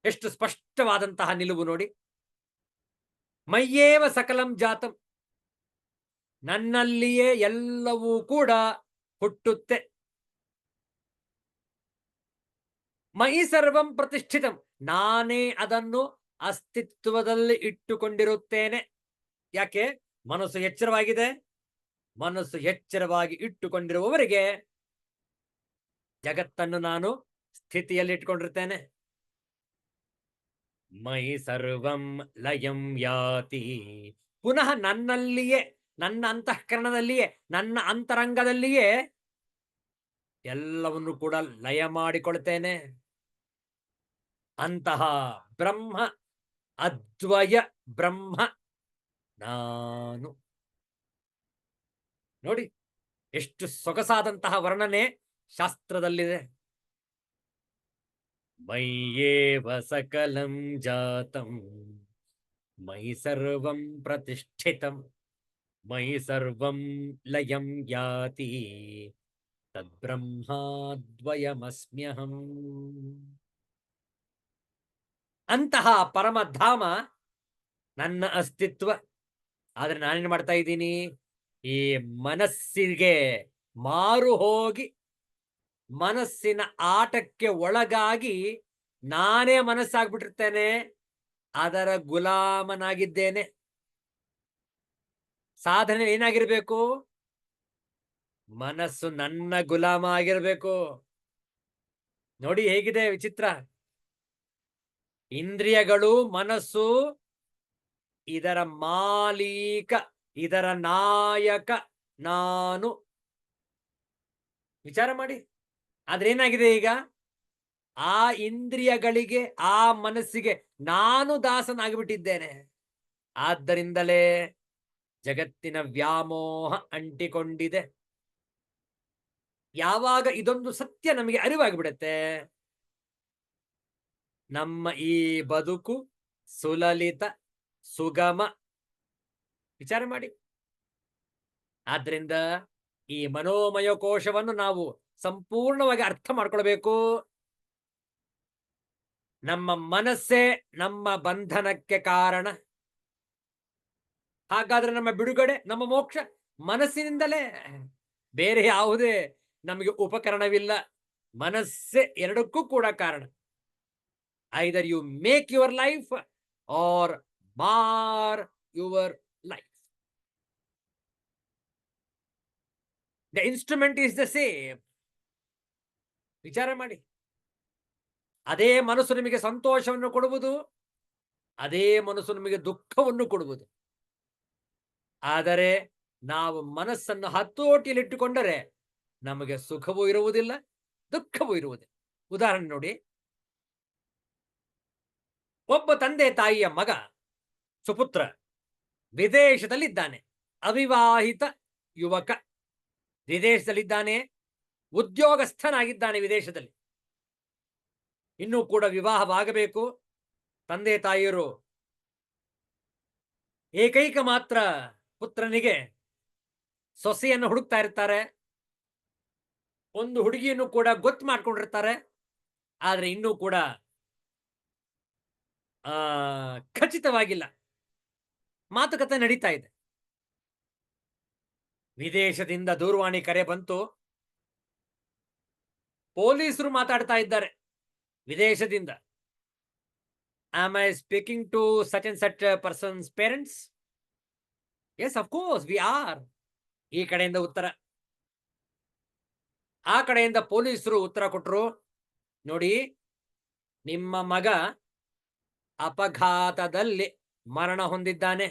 Speaker 1: ಎಷ್ಟು ಸ್ಪಷ್ಟವಾದಂತಹ ನಿಲುವು ನೋಡಿ. ಮಯ್ಯೇವ ಸಕಲಂ ಜಾತಂ, ನನ್ನಲ್ಲಿಯೇ ಎಲ್ಲವೂ ಕೂಡ ಹುಟ್ಟುತ್ತೆ. ಮಯಿ ಸರ್ವಂ ಪ್ರತಿಷ್ಠಿತಂ, ನಾನೇ ಅದನ್ನು ಅಸ್ತಿತ್ವದಲ್ಲಿ ಇಟ್ಟುಕೊಂಡಿರುತ್ತೇನೆ. ಯಾಕೆ? ಮನಸ್ಸು ಎಚ್ಚರವಾಗಿದೆ. ಮನಸ್ಸು ಎಚ್ಚರವಾಗಿ ಇಟ್ಟುಕೊಂಡಿರುವವರಿಗೆ ಜಗತ್ತನ್ನು ನಾನು ಸ್ಥಿತಿಯಲ್ಲಿ ಇಟ್ಟುಕೊಂಡಿರ್ತೇನೆ. ಮಯಿ ಸರ್ವಂ ಲಯಂ ಯಾತಿ, ಪುನಃ ನನ್ನಲ್ಲಿಯೇ, ನನ್ನ ಅಂತಃಕರಣದಲ್ಲಿಯೇ, ನನ್ನ ಅಂತರಂಗದಲ್ಲಿಯೇ ಎಲ್ಲವನ್ನು ಕೂಡ ಲಯ ಮಾಡಿಕೊಳ್ತೇನೆ. ಅಂತಹ ಬ್ರಹ್ಮ, ಅದ್ವಯ ಬ್ರಹ್ಮ ನಾನು. ನೋಡಿ ಎಷ್ಟು ಸೊಗಸಾದಂತಹ ವರ್ಣನೆ ಶಾಸ್ತ್ರದಲ್ಲಿದೆ. ಮಯ್ಯೇವ ಸಕಲಂ ಜಾತಂ ಮಯಿ ಸರ್ವಂ ಪ್ರತಿಷ್ಠಿತಂ ಮಯಿ ಸರ್ವಂ ಲಯಂ ಯಾತಿ ತದ್ಬ್ರಹ್ಮಾದ್ವಯಮಸ್ಮ್ಯಹಂ. ಅಂತಹ ಪರಮಧಾಮ ನನ್ನ ಅಸ್ತಿತ್ವ. ಆದ್ರೆ ನಾನೇನ್ ಮಾಡ್ತಾ ಇದ್ದೀನಿ? ಈ ಮನಸ್ಸಿಗೆ ಮಾರು ಹೋಗಿ, ಮನಸ್ಸಿನ ಆಟಕ್ಕೆ ಒಳಗಾಗಿ ನಾನೇ ಮನಸ್ಸಾಗ್ಬಿಟ್ಟಿರ್ತೇನೆ, ಅದರ ಗುಲಾಮನಾಗಿದ್ದೇನೆ. ಸಾಧನೆ ಏನಾಗಿರ್ಬೇಕು? ಮನಸ್ಸು ನನ್ನ ಗುಲಾಮ ಆಗಿರ್ಬೇಕು. ನೋಡಿ ಹೇಗಿದೆ ವಿಚಿತ್ರ. ಇಂದ್ರಿಯಗಳು, ಮನಸ್ಸು ಇದರ ಮಾಲೀಕ, ಇದರ ನಾಯಕ ನಾನು. ವಿಚಾರ ಮಾಡಿ. ಆದ್ರೇನಾಗಿದೆ ಈಗ? ಆ ಇಂದ್ರಿಯಗಳಿಗೆ, ಆ ಮನಸ್ಸಿಗೆ ನಾನು ದಾಸನಾಗಿಬಿಟ್ಟಿದ್ದೇನೆ. ಆದ್ದರಿಂದಲೇ ಜಗತ್ತಿನ ವ್ಯಾಮೋಹ ಅಂಟಿಕೊಂಡಿದೆ. ಯಾವಾಗ ಇದೊಂದು ಸತ್ಯ ನಮಗೆ ಅರಿವಾಗಿಬಿಡುತ್ತೆ, ನಮ್ಮ ಈ ಬದುಕು ಸುಲಲಿತ, ಸುಗಮ. ವಿಚಾರ ಮಾಡಿ. ಆದ್ರಿಂದ ಈ ಮನೋಮಯ ಕೋಶವನ್ನು ನಾವು ಸಂಪೂರ್ಣವಾಗಿ ಅರ್ಥ ಮಾಡ್ಕೊಳ್ಬೇಕು. ನಮ್ಮ ಮನಸ್ಸೇ ನಮ್ಮ ಬಂಧನಕ್ಕೆ ಕಾರಣ. ಹಾಗಾದ್ರೆ ನಮ್ಮ ಬಿಡುಗಡೆ, ನಮ್ಮ ಮೋಕ್ಷ ಮನಸ್ಸಿನಿಂದಲೇ. ಬೇರೆ ಯಾವುದೇ ನಮಗೆ ಉಪಕರಣವಿಲ್ಲ. ಮನಸ್ಸೇ ಎರಡಕ್ಕೂ ಕೂಡ ಕಾರಣ. Either you make your life or mar your life. The instrument is the same. ವಿಚಾರ ಮಾಡಿ. ಅದೇ ಮನಸ್ಸು ನಿಮಗೆ ಸಂತೋಷವನ್ನು ಕೊಡುವುದು, ಅದೇ ಮನಸ್ಸು ನಿಮಗೆ ದುಃಖವನ್ನು ಕೊಡುವುದು. ಆದರೆ ನಾವು ಮನಸ್ಸನ್ನು ಹತೋಟಿಯಲ್ಲಿಟ್ಟುಕೊಂಡರೆ ನಮಗೆ ಸುಖವೂ ಇರುವುದಿಲ್ಲ, ದುಃಖವೂ ಇರುವುದಿಲ್ಲ. ಉದಾಹರಣೆ ನೋಡಿ. ಒಬ್ಬ ತಂದೆ ತಾಯಿಯ ಮಗ, ಸುಪುತ್ರ, ವಿದೇಶದಲ್ಲಿದ್ದಾನೆ. ಅವಿವಾಹಿತ ಯುವಕ ವಿದೇಶದಲ್ಲಿದ್ದಾನೆ, ಉದ್ಯೋಗಸ್ಥನಾಗಿದ್ದಾನೆ ವಿದೇಶದಲ್ಲಿ. ಇನ್ನೂ ಕೂಡ ವಿವಾಹವಾಗಬೇಕು. ತಂದೆ ತಾಯಿಯರು ಏಕೈಕ ಮಾತ್ರ ಪುತ್ರನಿಗೆ ಸೊಸೆಯನ್ನು ಹುಡುಕ್ತಾ ಇರ್ತಾರೆ. ಒಂದು ಹುಡುಗಿಯನ್ನು ಕೂಡ ಗೊತ್ತು ಮಾಡ್ಕೊಂಡಿರ್ತಾರೆ. ಆದ್ರೆ ಇನ್ನೂ ಕೂಡ ಖಚಿತವಾಗಿಲ್ಲ. ಮಾತುಕತೆ ನಡೀತಾ ಇದೆ. ವಿದೇಶದಿಂದ ದೂರವಾಣಿ ಕರೆ ಬಂತು. ಪೊಲೀಸರು ಮಾತಾಡ್ತಾ ಇದ್ದಾರೆ ವಿದೇಶದಿಂದ. Am I speaking to such and such persons parents? Yes, of course we are. ಈ ಕಡೆಯಿಂದ ಉತ್ತರ. ಆ ಕಡೆಯಿಂದ ಪೊಲೀಸರು ಉತ್ತರ ಕೊಟ್ಟರು. ನೋಡಿ, ನಿಮ್ಮ ಮಗ ಅಪಘಾತದಲ್ಲಿ ಮರಣ ಹೊಂದಿದ್ದಾನೆ.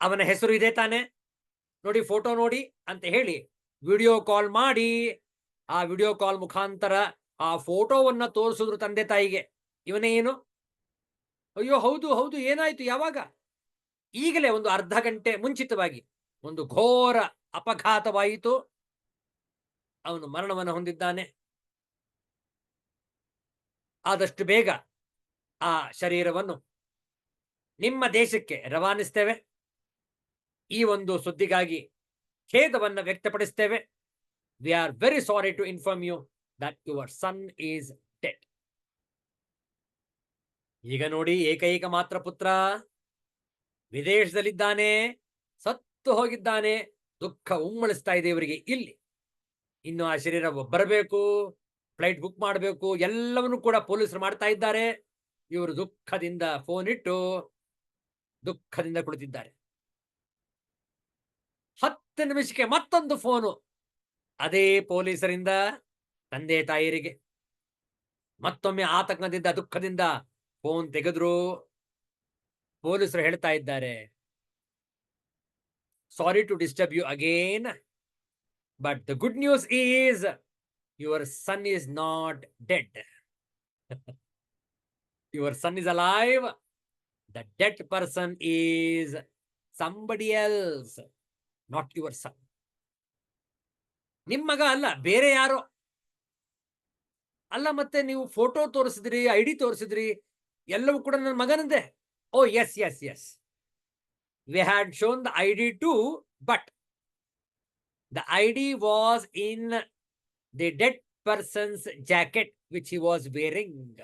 Speaker 1: ಅವನ ಹೆಸರು ಇದೆ ತಾನೆ? ನೋಡಿ, ಫೋಟೋ ನೋಡಿ ಅಂತ ಹೇಳಿ ವಿಡಿಯೋ ಕಾಲ್ ಮಾಡಿ, ಆ ವಿಡಿಯೋ ಕಾಲ್ ಮುಖಾಂತರ ಆ ಫೋಟೋವನ್ನ ತೋರಿಸಿದ್ರು ತಂದೆ ತಾಯಿಗೆ. ಇವನೇ ಏನು? ಅಯ್ಯೋ ಹೌದು ಹೌದು, ಏನಾಯ್ತು, ಯಾವಾಗ? ಈಗಲೇ ಒಂದು ಅರ್ಧ ಗಂಟೆ ಮುಂಚಿತವಾಗಿ ಒಂದು ಘೋರ ಅಪಘಾತವಾಯಿತು. ಅವನು ಮರಣವನ್ನು ಹೊಂದಿದ್ದಾನೆ. ಆದಷ್ಟು ಬೇಗ ಆ ಶರೀರವನ್ನು ನಿಮ್ಮ ದೇಶಕ್ಕೆ ರವಾನಿಸ್ತೇವೆ. ಈ ಒಂದು ಸುದ್ದಿಗಾಗಿ ಖೇದವನ್ನು ವ್ಯಕ್ತಪಡಿಸ್ತೇವೆ. We are very sorry to inform you that your son is dead. ಈಗ ನೋಡಿ, ಏಕೈಕ ಮಾತ್ರ ಪುತ್ರ ವಿದೇಶದಲ್ಲಿದ್ದಾನೆ, ಸತ್ತು ಹೋಗಿದ್ದಾನೆ. ದುಃಖ ಉಮ್ಮಳಿಸ್ತಾ ಇದೆ ಇವರಿಗೆ. ಇಲ್ಲಿ ಇನ್ನು ಆ ಶರೀರ ಬರಬೇಕು, ಫ್ಲೈಟ್ ಬುಕ್ ಮಾಡಬೇಕು, ಎಲ್ಲವನ್ನು ಕೂಡ ಪೊಲೀಸರು ಮಾಡ್ತಾ ಇದ್ದಾರೆ. ಇವರು ದುಃಖದಿಂದ ಫೋನ್ ಇಟ್ಟು ದುಃಖದಿಂದ ಕುಳಿತಿದ್ದಾರೆ. 10 ನಿಮಿಷಕ್ಕೆ ಮತ್ತೊಂದು ಫೋನು ಅದೇ ಪೊಲೀಸರಿಂದ ತಂದೆ ತಾಯಿಯರಿಗೆ. ಮತ್ತೊಮ್ಮೆ ಆತಂಕದಿಂದ ದುಃಖದಿಂದ ಫೋನ್ ತೆಗೆದ್ರು. ಪೊಲೀಸರು ಹೇಳ್ತಾ ಇದ್ದಾರೆ, sorry to disturb you again, but the good news is your son is not dead. Your son is alive. The dead person is somebody else, not your son. ನಿಮ್ಮ ಮಗ ಅಲ್ಲ, ಬೇರೆ ಯಾರೋ. ಅಲ್ಲ, ಮತ್ತೆ ನೀವು ಫೋಟೋ ತೋರಿಸಿದ್ರಿ, ID ತೋರಿಸಿದ್ರಿ, ಎಲ್ಲವೂ ಕೂಡ ನನ್ನ ಮಗನಂದೆ. Oh yes yes yes, we had shown the ID too, but the ID was in the dead person's jacket which he was wearing.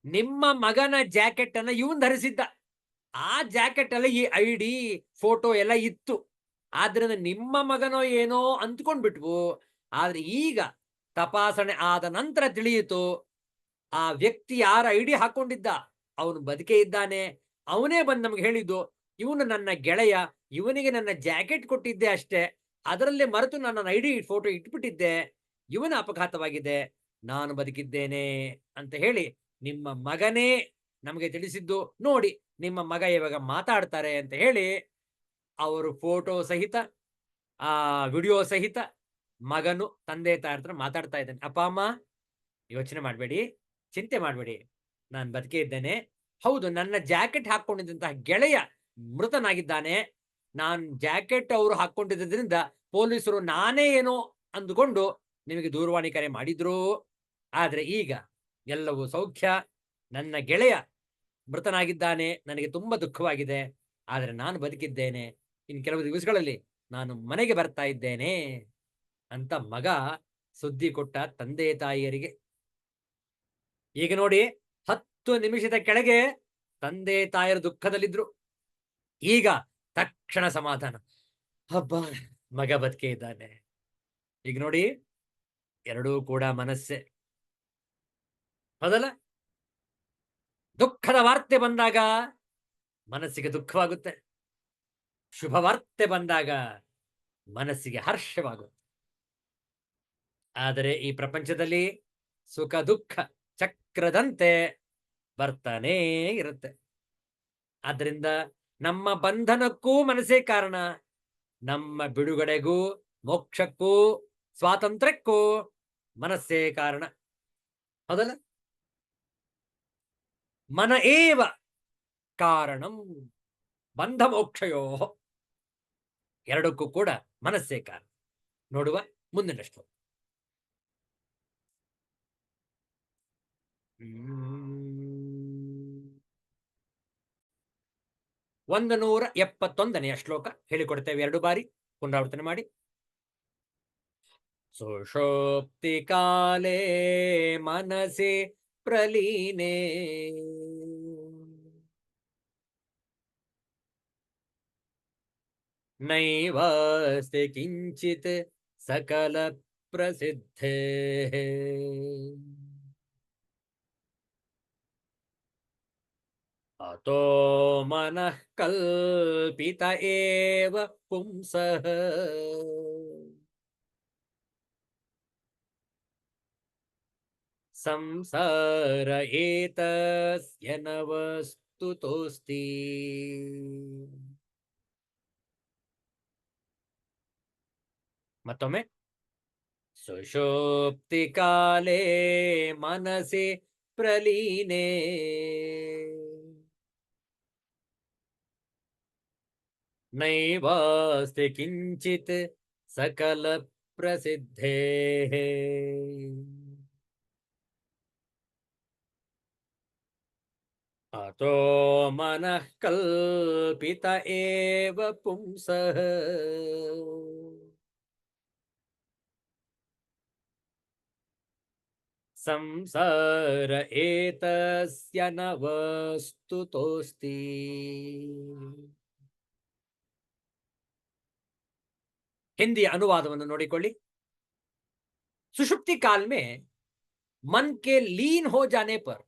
Speaker 1: ನಿಮ್ಮ ಮಗನ ಜಾಕೆಟ್ ಅನ್ನ ಇವನ್ ಧರಿಸಿದ್ದ. ಆ ಜಾಕೆಟ್ ಅಲ್ಲಿ ಈ ID ಫೋಟೋ ಎಲ್ಲ ಇತ್ತು. ಆದ್ರಿಂದ ನಿಮ್ಮ ಮಗನೋ ಏನೋ ಅಂದ್ಕೊಂಡ್ಬಿಟ್ವು. ಆದ್ರೆ ಈಗ ತಪಾಸಣೆ ಆದ ನಂತರ ತಿಳಿಯಿತು, ಆ ವ್ಯಕ್ತಿ ಯಾರ ID ಹಾಕೊಂಡಿದ್ದ ಅವನು ಬದುಕೇ ಇದ್ದಾನೆ. ಅವನೇ ಬಂದು ನಮ್ಗೆ ಹೇಳಿದ್ದು, ಇವನು ನನ್ನ ಗೆಳೆಯ, ಇವನಿಗೆ ನನ್ನ ಜಾಕೆಟ್ ಕೊಟ್ಟಿದ್ದೆ ಅಷ್ಟೇ, ಅದರಲ್ಲೇ ಮರೆತು ನನ್ನ ID ಫೋಟೋ ಇಟ್ಬಿಟ್ಟಿದ್ದೆ, ಇವನ ಅಪಘಾತವಾಗಿದೆ, ನಾನು ಬದುಕಿದ್ದೇನೆ ಅಂತ ಹೇಳಿ ನಿಮ್ಮ ಮಗನೇ ನಮಗೆ ತಿಳಿಸಿದ್ದು. ನೋಡಿ, ನಿಮ್ಮ ಮಗ ಇವಾಗ ಮಾತಾಡ್ತಾರೆ ಅಂತ ಹೇಳಿ ಅವರು ಫೋಟೋ ಸಹಿತ ಆ ವಿಡಿಯೋ ಸಹಿತ ಮಗನು ತಂದೆ ತಾಯಿ ಹತ್ರ ಮಾತಾಡ್ತಾ ಇದ್ದಾನೆ. ಅಪ್ಪ ಅಮ್ಮ, ಯೋಚನೆ ಮಾಡಬೇಡಿ, ಚಿಂತೆ ಮಾಡಬೇಡಿ, ನಾನು ಬದುಕೇ ಇದ್ದೇನೆ. ಹೌದು, ನನ್ನ ಜಾಕೆಟ್ ಹಾಕೊಂಡಿದ್ದಂತಹ ಗೆಳೆಯ ಮೃತನಾಗಿದ್ದಾನೆ. ನಾನು ಜಾಕೆಟ್ ಅವರು ಹಾಕೊಂಡಿದ್ದರಿಂದ ಪೊಲೀಸರು ನಾನೇ ಏನೋ ಅಂದುಕೊಂಡು ನಿಮಗೆ ದೂರವಾಣಿ ಕರೆ ಮಾಡಿದ್ರು. ಆದ್ರೆ ಈಗ ಎಲ್ಲವೂ ಸೌಖ್ಯ. ನನ್ನ ಗೆಳೆಯ ಮೃತನಾಗಿದ್ದಾನೆ, ನನಗೆ ತುಂಬಾ ದುಃಖವಾಗಿದೆ, ಆದರೆ ನಾನು ಬದುಕಿದ್ದೇನೆ. ಇನ್ನು ಕೆಲವು ದಿವಸಗಳಲ್ಲಿ ನಾನು ಮನೆಗೆ ಬರ್ತಾ ಇದ್ದೇನೆ ಅಂತ ಮಗ ಸುದ್ದಿ ಕೊಟ್ಟ ತಂದೆ ತಾಯಿಯರಿಗೆ. ಈಗ ನೋಡಿ, 10 ನಿಮಿಷದ ಕೆಳಗೆ ತಂದೆ ತಾಯಿಯರು ದುಃಖದಲ್ಲಿದ್ರು. ಈಗ ತಕ್ಷಣ ಸಮಾಧಾನ, ಹಬ್ಬ, ಮಗ ಬದುಕೇ ಇದ್ದಾನೆ. ಈಗ ನೋಡಿ, ಎರಡೂ ಕೂಡ ಮನಸ್ಸೆ, ಹೌದಲ್ಲ? ದುಃಖದ ವಾರ್ತೆ ಬಂದಾಗ ಮನಸ್ಸಿಗೆ ದುಃಖವಾಗುತ್ತೆ, ಶುಭ ವಾರ್ತೆ ಬಂದಾಗ ಮನಸ್ಸಿಗೆ ಹರ್ಷವಾಗುತ್ತೆ. ಆದರೆ ಈ ಪ್ರಪಂಚದಲ್ಲಿ ಸುಖ ದುಃಖ ಚಕ್ರದಂತೆ ಬರ್ತಾನೇ ಇರುತ್ತೆ. ಆದ್ರಿಂದ ನಮ್ಮ ಬಂಧನಕ್ಕೂ ಮನಸ್ಸೇ ಕಾರಣ, ನಮ್ಮ ಬಿಡುಗಡೆಗೂ ಮೋಕ್ಷಕ್ಕೂ ಸ್ವಾತಂತ್ರ್ಯಕ್ಕೂ ಮನಸ್ಸೇ ಕಾರಣ, ಹೌದಲ್ಲ? ಮನ ಏವ ಕಾರಣಂ ಬಂಧ ಮೋಕ್ಷಯೋ, ಎರಡಕ್ಕೂ ಕೂಡ ಮನಸ್ಸೇ ಕಾರಣ. ನೋಡುವ ಮುಂದಿನಷ್ಟು. 171ನೇ ಶ್ಲೋಕ ಹೇಳಿಕೊಡ್ತೇವೆ, 2 ಬಾರಿ ಪುನರಾವರ್ತನೆ ಮಾಡಿ. ಸುಷುಪ್ತಿ ಕಾಲೇ ಮನಸೆ ಪ್ರಲೀನೆ ನೈವಾಸ್ತಿ ಕಿಂಚಿತ್ ಸಕಲ ಪ್ರಸಿದ್ಧೇ ಅತೋ ಮನಃ ಕಲ್ಪಿತ ಏವ ಪುಂಸಃ ಸಂಸಾರ ಏತಸ್ಯ ನ ವಸ್ತುತೋಸ್ತಿ. ಮತ್ತೊಮ್ಮೆ, ಸುಷುಪ್ತಿ ಕಾಲೇ ಮನಸೆ ಪ್ರಲೀನೆ ನೈವಾಸ್ತಿ ಕಿಂಚಿತ್ ಸಕಲ ಪ್ರಸಿದ್ಧೇ. ಅತೋ ಮನಃ ಕಲ್ಪಿತ ಏವ ಪುಂಸಃ ಸಂಸಾರ ಏತಸ್ಯ ನ ವಸ್ತುತೋಸ್ತಿ. ಹಿಂದಿಯ ಅನುವಾದವನ್ನು ನೋಡಿಕೊಳ್ಳಿ. सुषुप्ति काल में मन के लीन हो जाने पर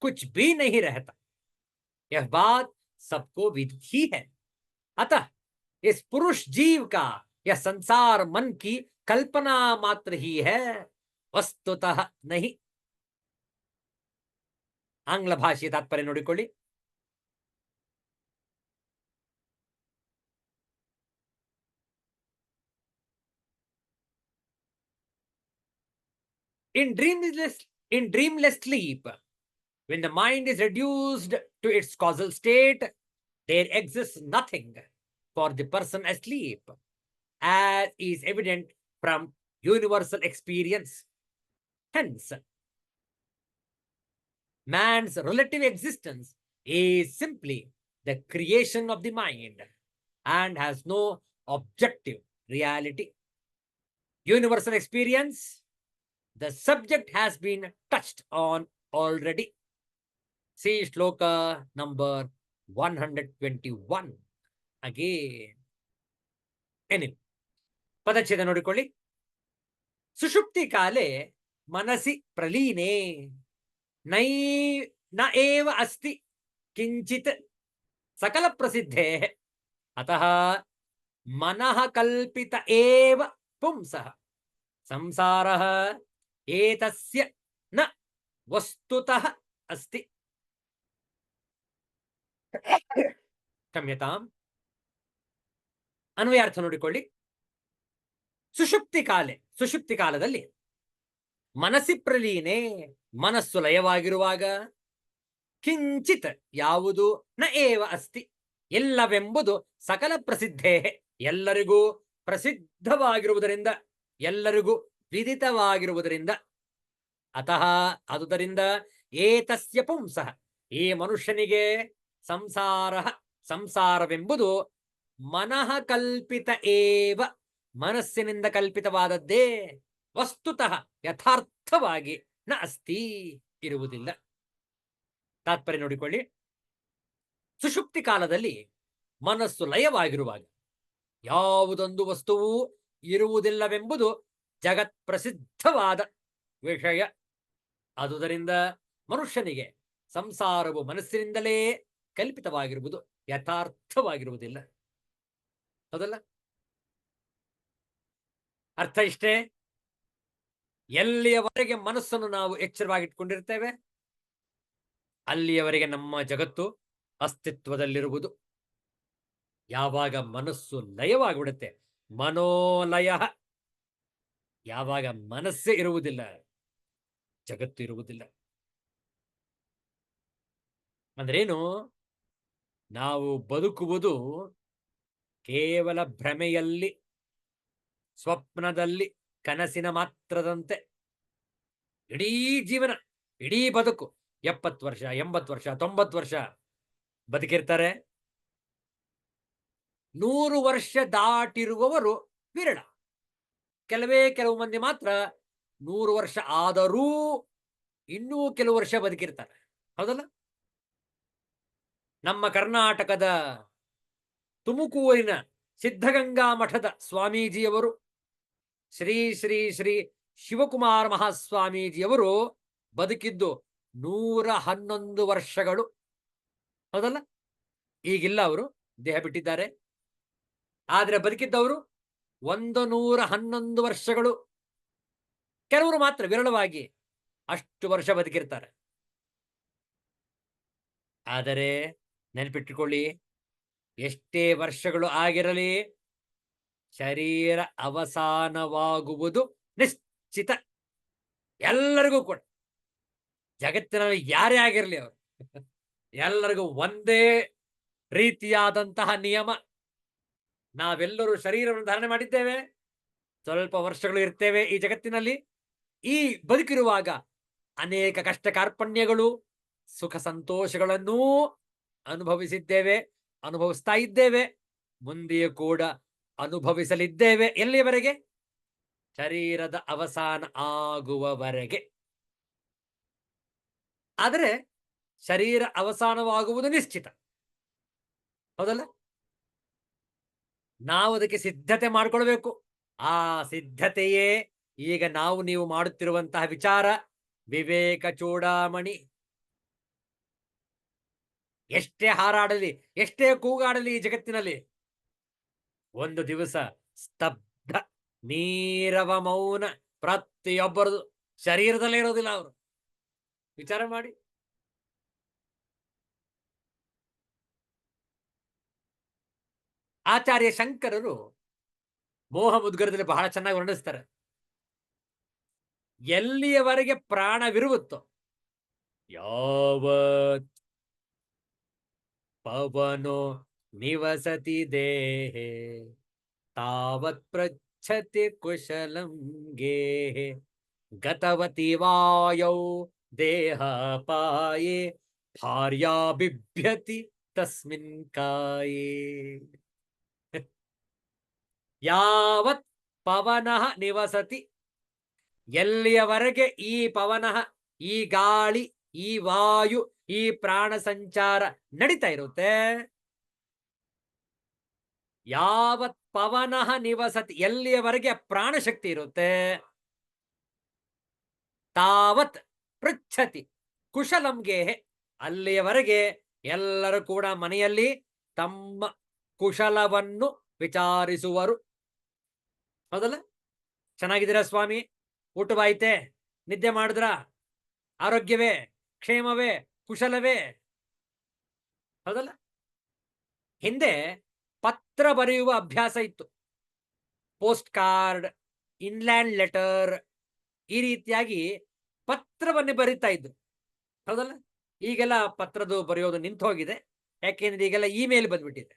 Speaker 1: कुछ भी नहीं रहता, यह बात सबको विदित ही है. अतः इस पुरुष जीव का यह संसार मन की कल्पना मात्र ही है, वस्तुतः नहीं. ಆಂಗ್ಲ ಭಾಷೆಯ ತಾತ್ಪರ್ಯ ನೋಡಿಕೊಳ್ಳಿ. In dreamless sleep, when the mind is reduced to its causal state, there exists nothing for the person asleep, as is evident from universal experience. Hence, man's relative existence is simply the creation of the mind and has no objective reality. Universal experience, the subject has been touched on already. See shloka number 121. Again. Anyway, ಪದಚ್ಛೇದ ನೋಡಿಕೊಳ್ಳಿ. ಸುಷುಪ್ತಿ ಕಾಲೆ ಮನಸಿ ಪ್ರಲೀನೆ ನೈ ನ ಏವ ಅಸ್ತಿ ಕಿಂಚಿತ್ ಸಕಲ ಪ್ರಸಿದ್ಧೇ ಅತಃ ಮನಃ ಕಲ್ಪಿತ ಏವ ಪುಂಸಃ ಸಂಸಾರಃ ಏತಸ್ಯ ನ ವಸ್ತುತಃ ಅಸ್ತಿ. ಕ್ಷಮ್ಯತಾಂ. ಅನ್ವಯಾರ್ಥ ನೋಡಿಕೊಳ್ಳಿ. ಸುಷುಪ್ತಿ ಕಾಲದಲ್ಲಿ ಮನಸ್ಸಿ ಪ್ರಲೀನೆ, ಮನಸ್ಸು ಲಯವಾಗಿರುವಾಗ, ಕಿಂಚಿತ್ ಯಾವುದು, ನ ಏವ ಅಸ್ತಿ ಎಲ್ಲವೆಂಬುದು, ಸಕಲ ಪ್ರಸಿದ್ಧೇ ಎಲ್ಲರಿಗೂ ಪ್ರಸಿದ್ಧವಾಗಿರುವುದರಿಂದ, ಎಲ್ಲರಿಗೂ ವಿದಿತವಾಗಿರುವುದರಿಂದ, ಅತಃ ಅದುದರಿಂದ, ಏತಸ್ಯ ಪುಂಸಃ ಈ ಮನುಷ್ಯನಿಗೆ ಸಂಸಾರವೆಂಬುದು ಮನಃ ಕಲ್ಪಿತ ಏವ ಮನಸ್ಸಿನಿಂದ ಕಲ್ಪಿತವಾದದ್ದೇ, ವಸ್ತುತಃ ಯಥಾರ್ಥವಾಗಿ ನ ಅಸ್ತಿ ಇರುವುದಿಲ್ಲ. ತಾತ್ಪರ್ಯ ನೋಡಿಕೊಳ್ಳಿ. ಸುಷುಪ್ತಿ ಕಾಲದಲ್ಲಿ ಮನಸ್ಸು ಲಯವಾಗಿರುವಾಗ ಯಾವುದೊಂದು ವಸ್ತುವು ಇರುವುದಿಲ್ಲವೆಂಬುದು ಜಗತ್ ಪ್ರಸಿದ್ಧವಾದ ವಿಷಯ. ಆದುದರಿಂದ ಮನುಷ್ಯನಿಗೆ ಸಂಸಾರವು ಮನಸ್ಸಿನಿಂದಲೇ ಕಲ್ಪಿತವಾಗಿರುವುದು, ಯಥಾರ್ಥವಾಗಿರುವುದಿಲ್ಲ. ಹೌದಲ್ಲ? ಅರ್ಥ ಇಷ್ಟೇ. ಎಲ್ಲಿಯವರೆಗೆ ಮನಸ್ಸನ್ನು ನಾವು ಎಚ್ಚರವಾಗಿಟ್ಕೊಂಡಿರ್ತೇವೆ ಅಲ್ಲಿಯವರೆಗೆ ನಮ್ಮ ಜಗತ್ತು ಅಸ್ತಿತ್ವದಲ್ಲಿರುವುದು. ಯಾವಾಗ ಮನಸ್ಸು ಲಯವಾಗಿಬಿಡುತ್ತೆ, ಮನೋಲಯ, ಯಾವಾಗ ಮನಸ್ಸೇ ಇರುವುದಿಲ್ಲ, ಜಗತ್ತು ಇರುವುದಿಲ್ಲ. ಅಂದ್ರೇನು? ನಾವು ಬದುಕುವುದು ಕೇವಲ ಭ್ರಮೆಯಲ್ಲಿ, ಸ್ವಪ್ನದಲ್ಲಿ, ಕನಸಿನ ಮಾತ್ರದಂತೆ. ಇಡೀ ಜೀವನ, ಇಡೀ ಬದುಕು 70 ವರ್ಷ, 80 ವರ್ಷ, 90 ವರ್ಷ ಬದುಕಿರ್ತಾರೆ. 100 ವರ್ಷ ದಾಟಿರುವವರು ವಿರಳ. ಕೆಲವು ಮಂದಿ ಮಾತ್ರ 100 ವರ್ಷ ಆದರೂ ಇನ್ನೂ ಕೆಲವು ವರ್ಷ ಬದುಕಿರ್ತಾರೆ. ಹೌದಲ್ಲ? ನಮ್ಮ ಕರ್ನಾಟಕದ ತುಮಕೂರಿನ ಸಿದ್ಧಗಂಗಾ ಮಠದ ಸ್ವಾಮೀಜಿಯವರು, ಶ್ರೀ ಶ್ರೀ ಶ್ರೀ ಶಿವಕುಮಾರ ಮಹಾಸ್ವಾಮೀಜಿಯವರು ಬದುಕಿದ್ದು 111 ವರ್ಷಗಳು. ಹೌದಲ್ಲ? ಈಗಿಲ್ಲ, ಅವರು ದೇಹ ಬಿಟ್ಟಿದ್ದಾರೆ. ಆದರೆ ಬದುಕಿದ್ದವರು 111 ವರ್ಷಗಳು. ಕೆಲವರು ಮಾತ್ರ ವಿರಳವಾಗಿ ಅಷ್ಟು ವರ್ಷ ಬದುಕಿರ್ತಾರೆ. ಆದರೆ ನೆನಪಿಟ್ಟುಕೊಳ್ಳಿ, ಎಷ್ಟೇ ವರ್ಷಗಳು ಆಗಿರಲಿ ಶರೀರ ಅವಸಾನವಾಗುವುದು ನಿಶ್ಚಿತ. ಎಲ್ಲರಿಗೂ ಕೂಡ, ಜಗತ್ತಿನಲ್ಲಿ ಯಾರೇ ಆಗಿರಲಿ ಅವರು, ಎಲ್ಲರಿಗೂ ಒಂದೇ ರೀತಿಯಾದಂತಹ ನಿಯಮ. ನಾವೆಲ್ಲರೂ ಶರೀರವನ್ನು ಧಾರಣೆ ಮಾಡಿದ್ದೇವೆ, ಸ್ವಲ್ಪ ವರ್ಷಗಳು ಇರ್ತೇವೆ ಈ ಜಗತ್ತಿನಲ್ಲಿ. ಈ ಬದುಕಿರುವಾಗ ಅನೇಕ ಕಷ್ಟ ಕಾರ್ಪಣ್ಯಗಳು, ಸುಖ ಸಂತೋಷಗಳನ್ನೂ ಅನುಭವಿಸಿದ್ದೇವೆ, ಅನುಭವಿಸ್ತಾ ಇದ್ದೇವೆ, ಮುಂದೆಯೂ ಕೂಡ ಅನುಭವಿಸಲಿದ್ದೇವೆ. ಎಲ್ಲಿಯವರೆಗೆ? ಶರೀರದ ಅವಸಾನ ಆಗುವವರೆಗೆ. ಆದರೆ ಶರೀರ ಅವಸಾನವಾಗುವುದು ನಿಶ್ಚಿತ, ಹೌದಲ್ಲ? ನಾವು ಅದಕ್ಕೆ ಸಿದ್ಧತೆ ಮಾಡ್ಕೊಳ್ಬೇಕು. ಆ ಸಿದ್ಧತೆಯೇ ಈಗ ನಾವು ನೀವು ಮಾಡುತ್ತಿರುವಂತಹ ವಿಚಾರ, ವಿವೇಕ ಚೂಡಾಮಣಿ. ಎಷ್ಟೇ ಹಾರಾಡಲಿ, ಎಷ್ಟೇ ಕೂಗಾಡಲಿ ಈ ಜಗತ್ತಿನಲ್ಲಿ, ಒಂದು ದಿವಸ ಸ್ತಬ್ಧ, ನೀರವ ಮೌನ ಪ್ರತಿಯೊಬ್ಬರದು ಶರೀರದಲ್ಲೇ ಇರೋದಿಲ್ಲ. ಅವರು ವಿಚಾರ ಮಾಡಿ. ಆಚಾರ್ಯ ಶಂಕರರು ಮೋಹ ಮುದ್ಗರದಲ್ಲಿ ಬಹಳ ಚೆನ್ನಾಗಿ ವರ್ಣಿಸ್ತಾರೆ. ಎಲ್ಲಿಯವರೆಗೆ ಪ್ರಾಣವಿರುವುತ್ತೋ, ಯಾವತ್ ಪವನೋ ನಿವಸತಿ ದೇಹೆ ತಾವತ್ ಪೃಚ್ಛತಿ ಕುಶಲಂ ಗೇಹೆ ಗತವತಿ ವಾಯೌ ದೇಹ ಪಾಯೇ ಭಾರ್ಯಾ ಬಿಭ್ಯತಿ ತಸ್ಮಿನ್ ಕಾಯೇ. ಯಾವತ್ ಪವನಃ ನಿವಸತಿ, ಎಲ್ಲಿಯವರೆಗೆ ಈ ಪವನಃ, ಈ ಗಾಳಿ, ಈ ವಾಯು, ಈ ಪ್ರಾಣ ಸಂಚಾರ ನಡೀತಾ ಇರುತ್ತೆ, ಯಾವತ್ ಪವನಃ ನಿವಸತಿ, ಎಲ್ಲಿಯವರೆಗೆ ಪ್ರಾಣಶಕ್ತಿ ಇರುತ್ತೆ, ತಾವತ್ ಪೃಚ್ಛತಿ ಕುಶಲಂ ಗೇಹೆ, ಅಲ್ಲಿಯವರೆಗೆ ಎಲ್ಲರೂ ಕೂಡ ಮನೆಯಲ್ಲಿ ತಮ್ಮ ಕುಶಲವನ್ನು ವಿಚಾರಿಸುವರು. ಹೌದಲ್ಲ? ಚೆನ್ನಾಗಿದ್ದೀರಾ ಸ್ವಾಮಿ? ಊಟವಾಯ್ತೆ? ನಿದ್ದೆ ಮಾಡಿದ್ರ? ಆರೋಗ್ಯವೇ? ಕ್ಷೇಮವೇ? ಕುಶಲವೇ? ಹೌದಲ್ಲ? ಹಿಂದೆ ಪತ್ರ ಬರೆಯುವ ಅಭ್ಯಾಸ ಇತ್ತು. ಪೋಸ್ಟ್ ಕಾರ್ಡ್, ಇನ್ಲ್ಯಾಂಡ್ ಲೆಟರ್, ಈ ರೀತಿಯಾಗಿ ಪತ್ರವನ್ನು ಬರೀತಾ ಇದ್ರು. ಹೌದಲ್ಲ? ಈಗೆಲ್ಲ ಪತ್ರದ ಬರೆಯೋದು ನಿಂತು ಹೋಗಿದೆ. ಯಾಕೆಂದ್ರೆ ಈಗೆಲ್ಲ ಇಮೇಲ್ ಬಂದ್ಬಿಟ್ಟಿದೆ,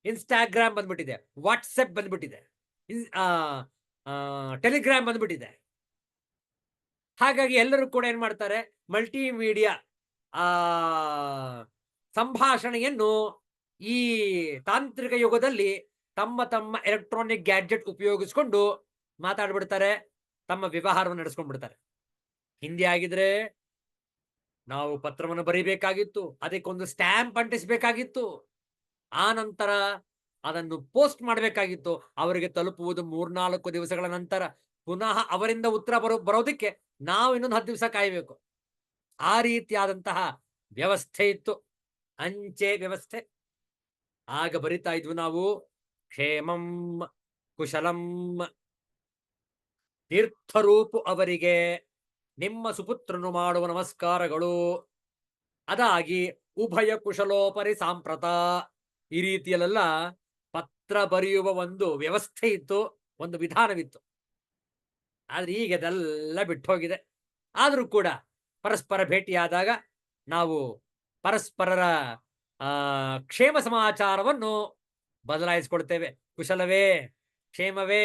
Speaker 1: ಇನ್ಸ್ಟಾಗ್ರಾಮ್ ಬಂದ್ಬಿಟ್ಟಿದೆ, ವಾಟ್ಸಪ್ ಬಂದ್ಬಿಟ್ಟಿದೆ, ಟೆಲಿಗ್ರಾಮ್ ಬಂದ್ಬಿಟ್ಟಿದೆ. ಹಾಗಾಗಿ ಎಲ್ಲರೂ ಕೂಡ ಏನ್ ಮಾಡ್ತಾರೆ, ಮಲ್ಟಿಮೀಡಿಯಾ ಸಂಭಾಷಣೆಯನ್ನು ಈ ತಾಂತ್ರಿಕ ಯುಗದಲ್ಲಿ ತಮ್ಮ ತಮ್ಮ ಎಲೆಕ್ಟ್ರಾನಿಕ್ ಗ್ಯಾಡ್ಜೆಟ್ ಉಪಯೋಗಿಸ್ಕೊಂಡು ಮಾತಾಡ್ಬಿಡ್ತಾರೆ, ತಮ್ಮ ವ್ಯವಹಾರವನ್ನು ನಡೆಸ್ಕೊಂಡ್ಬಿಡ್ತಾರೆ. ಹಿಂದೆ ಆಗಿದ್ರೆ ನಾವು ಪತ್ರವನ್ನು ಬರೀಬೇಕಾಗಿತ್ತು, ಅದಕ್ಕೊಂದು ಸ್ಟ್ಯಾಂಪ್ ಅಂಟಿಸಬೇಕಾಗಿತ್ತು, ಆ ನಂತರ ಅದನ್ನು ಪೋಸ್ಟ್ ಮಾಡಬೇಕಾಗಿತ್ತು. ಅವರಿಗೆ ತಲುಪುವುದು 3-4 ದಿವಸಗಳ ನಂತರ. ಪುನಃ ಅವರಿಂದ ಉತ್ತರ ಬರೋದಕ್ಕೆ ನಾವು ಇನ್ನೊಂದು 10 ದಿವಸ ಕಾಯಬೇಕು. ಆ ರೀತಿಯಾದಂತಹ ವ್ಯವಸ್ಥೆ ಇತ್ತು, ಅಂಚೆ ವ್ಯವಸ್ಥೆ. ಆಗ ಬರಿತಾ ಇದ್ವು ನಾವು, ಕ್ಷೇಮಂ ಕುಶಲಂ. ತೀರ್ಥರೂಪು ಅವರಿಗೆ ನಿಮ್ಮ ಸುಪುತ್ರನು ಮಾಡುವ ನಮಸ್ಕಾರಗಳು. ಅದಾಗಿ ಉಭಯ ಕುಶಲೋಪರಿ ಸಾಂಪ್ರತ, ಈ ರೀತಿಯಲ್ಲೆಲ್ಲ ಪತ್ರ ಬರೆಯುವ ಒಂದು ವ್ಯವಸ್ಥೆ ಇತ್ತು, ಒಂದು ವಿಧಾನವಿತ್ತು. ಆದ್ರೆ ಈಗ ಅದೆಲ್ಲ ಬಿಟ್ಟು ಹೋಗಿದೆ. ಆದರೂ ಕೂಡ ಪರಸ್ಪರ ಭೇಟಿಯಾದಾಗ ನಾವು ಪರಸ್ಪರರ ಕ್ಷೇಮ ಸಮಾಚಾರವನ್ನು ಬದಲಾಯಿಸಿಕೊಳ್ತೇವೆ. ಕುಶಲವೇ? ಕ್ಷೇಮವೇ?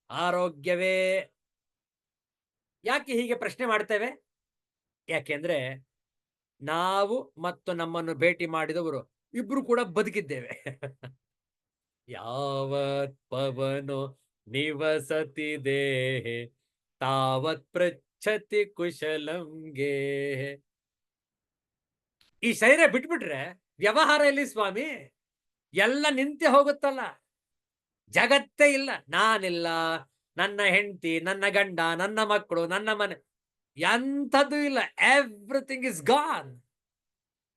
Speaker 1: ಆರೋಗ್ಯವೇ? ಯಾಕೆ ಹೀಗೆ ಪ್ರಶ್ನೆ ಮಾಡ್ತೇವೆ? ಯಾಕೆಂದ್ರೆ ನಾವು ಮತ್ತು ನಮ್ಮನ್ನು ಭೇಟಿ ಮಾಡಿದವರು ಇಬ್ರು ಕೂಡ ಬದುಕಿದ್ದೇವೆ. ಯಾವತ್ ಪವನೋ ನಿವಸತಿ ದೇಹೆ ತಾವತ್ ಪೃಚ್ಛತಿ ಕುಶಲಂ ಗೇಹೆ. ಈ ಶರೀರ ಬಿಟ್ಬಿಟ್ರೆ ವ್ಯವಹಾರ ಎಲ್ಲಿ ಸ್ವಾಮಿ? ಎಲ್ಲ ನಿಂತೆ ಹೋಗುತ್ತಲ್ಲ, ಜಗತ್ತೇ ಇಲ್ಲ. ನಾನಿಲ್ಲ, ನನ್ನ ಹೆಂಡತಿ, ನನ್ನ ಗಂಡ, ನನ್ನ ಮಕ್ಕಳು, ನನ್ನ ಮನೆ, ಎಂಥದ್ದು ಇಲ್ಲ. Everything is gone,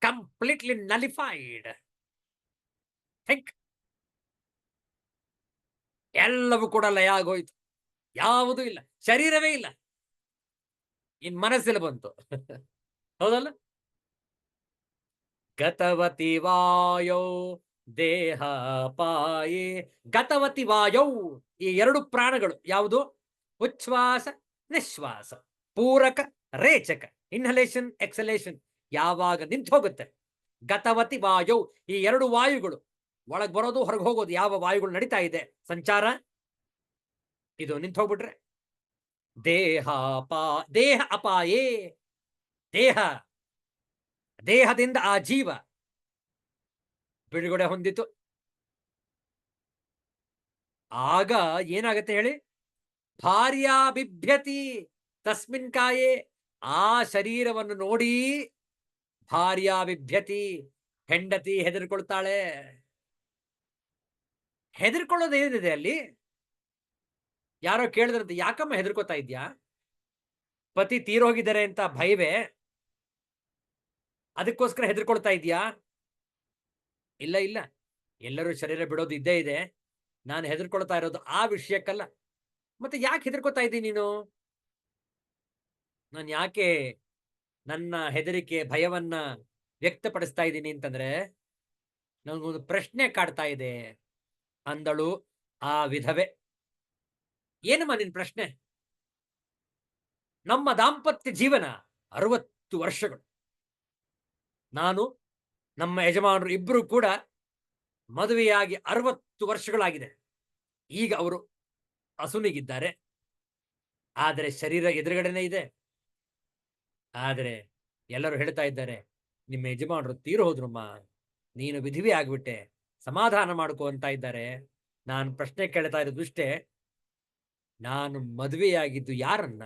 Speaker 1: completely nullified. Think, ಎಲ್ಲವೂ ಕೂಡ ಲಯ ಆಗೋಯ್ತು, ಯಾವುದೂ ಇಲ್ಲ, ಶರೀರವೇ ಇಲ್ಲ. ಇನ್ ಮನಸ್ಸಲ್ಲಿ ಬಂತು. ಹೌದಲ್ಲ? ಗತವತಿ ವಾಯೌ ದೇಹ ಪಾಯೇ. ಗತವತಿ ವಾಯೌ, ಈ 2 ಪ್ರಾಣಗಳು ಯಾವುದು? ಉಚ್ಛ್ವಾಸ ನಿಶ್ವಾಸ, ಪೂರಕ ರೇಚಕ, ಇನ್ಹಲೇಷನ್ ಎಕ್ಸಲೇಷನ್ ಯಾವಾಗ ನಿಂತು ಹೋಗುತ್ತೆ, ಗತವತಿ ವಾಯೌ, ಈ 2 ವಾಯುಗಳು ಒಳಗೆ ಬರೋದು ಹೊರಗೆ ಹೋಗೋದು, ಯಾವ ವಾಯುಗಳು ನಡೀತಾ ಇದೆ ಸಂಚಾರ, ಇದು ನಿಂತು ಹೋಗ್ಬಿಟ್ರೆ ದೇಹ ಅಪಾಯೇ, ದೇಹ ದೇಹದಿಂದ ಆ ಜೀವ ಬಿಡುಗಡೆ ಹೊಂದಿತು. ಆಗ ಏನಾಗತ್ತೆ ಹೇಳಿ, ಭಾರ್ಯಾ ಬಿಭ್ಯತಿ ತಸ್ಮಿನ್ ಕಾಯೇ, ಆ ಶರೀರವನ್ನು ನೋಡಿ ಭಾರ್ಯಾ ಬಿಭ್ಯತಿ, ಹೆಂಡತಿ ಹೆದರ್ಕೊಳ್ತಾಳೆ. ಹೆದರ್ಕೊಳ್ಳೋದು ಏನಿದೆ ಅಲ್ಲಿ? ಯಾರೋ ಕೇಳಿದ್ರಂತೆ, ಯಾಕಮ್ಮ ಹೆದರ್ಕೋತಾ ಇದ್ಯಾ? ಪತಿ ತೀರೋಗಿದ್ದಾರೆ ಅಂತ ಭಯವೇ? ಅದಕ್ಕೋಸ್ಕರ ಹೆದರ್ಕೊಳ್ತಾ ಇದ್ಯಾ? ಇಲ್ಲ ಇಲ್ಲ, ಎಲ್ಲರೂ ಶರೀರ ಬಿಡೋದು ಇದ್ದೇ ಇದೆ. ನಾನು ಹೆದರ್ಕೊಳ್ತಾ ಇರೋದು ಆ ವಿಷಯಕ್ಕಲ್ಲ. ಮತ್ತೆ ಯಾಕೆ ಹೆದರ್ಕೋತಾ ಇದ್ದೀನಿ ನೀನು? ನಾನು ಯಾಕೆ ನನ್ನ ಹೆದರಿಕೆ ಭಯವನ್ನ ವ್ಯಕ್ತಪಡಿಸ್ತಾ ಇದ್ದೀನಿ ಅಂತಂದ್ರೆ, ನನಗೊಂದು ಪ್ರಶ್ನೆ ಕಾಡ್ತಾ ಇದೆ ಅಂದಳು ಆ ವಿಧವೆ. ಏನಮ್ಮ ನಿನ್ ಪ್ರಶ್ನೆ? ನಮ್ಮ ದಾಂಪತ್ಯ ಜೀವನ 60 ವರ್ಷಗಳು. ನಾನು, ನಮ್ಮ ಯಜಮಾನರು ಇಬ್ಬರು ಕೂಡ ಮದುವೆಯಾಗಿ 60 ವರ್ಷಗಳಾಗಿದೆ. ಈಗ ಅವರು ಅಸುನಿಗಿದ್ದಾರೆ, ಆದರೆ ಶರೀರ ಎದುರುಗಡೆನೇ ಇದೆ. ಆದರೆ ಎಲ್ಲರೂ ಹೇಳ್ತಾ ಇದ್ದಾರೆ, ನಿಮ್ಮ ಯಜಮಾನರು ತೀರು ಹೋದ್ರಮ್ಮ, ನೀನು ವಿಧಿವೆ ಆಗ್ಬಿಟ್ಟೆ, ಸಮಾಧಾನ ಮಾಡ್ಕೋ ಅಂತ ಇದ್ದಾರೆ. ನಾನು ಪ್ರಶ್ನೆ ಕೇಳ್ತಾ ಇರೋದು ಇಷ್ಟೇ, ನಾನು ಮದುವೆಯಾಗಿದ್ದು ಯಾರನ್ನ?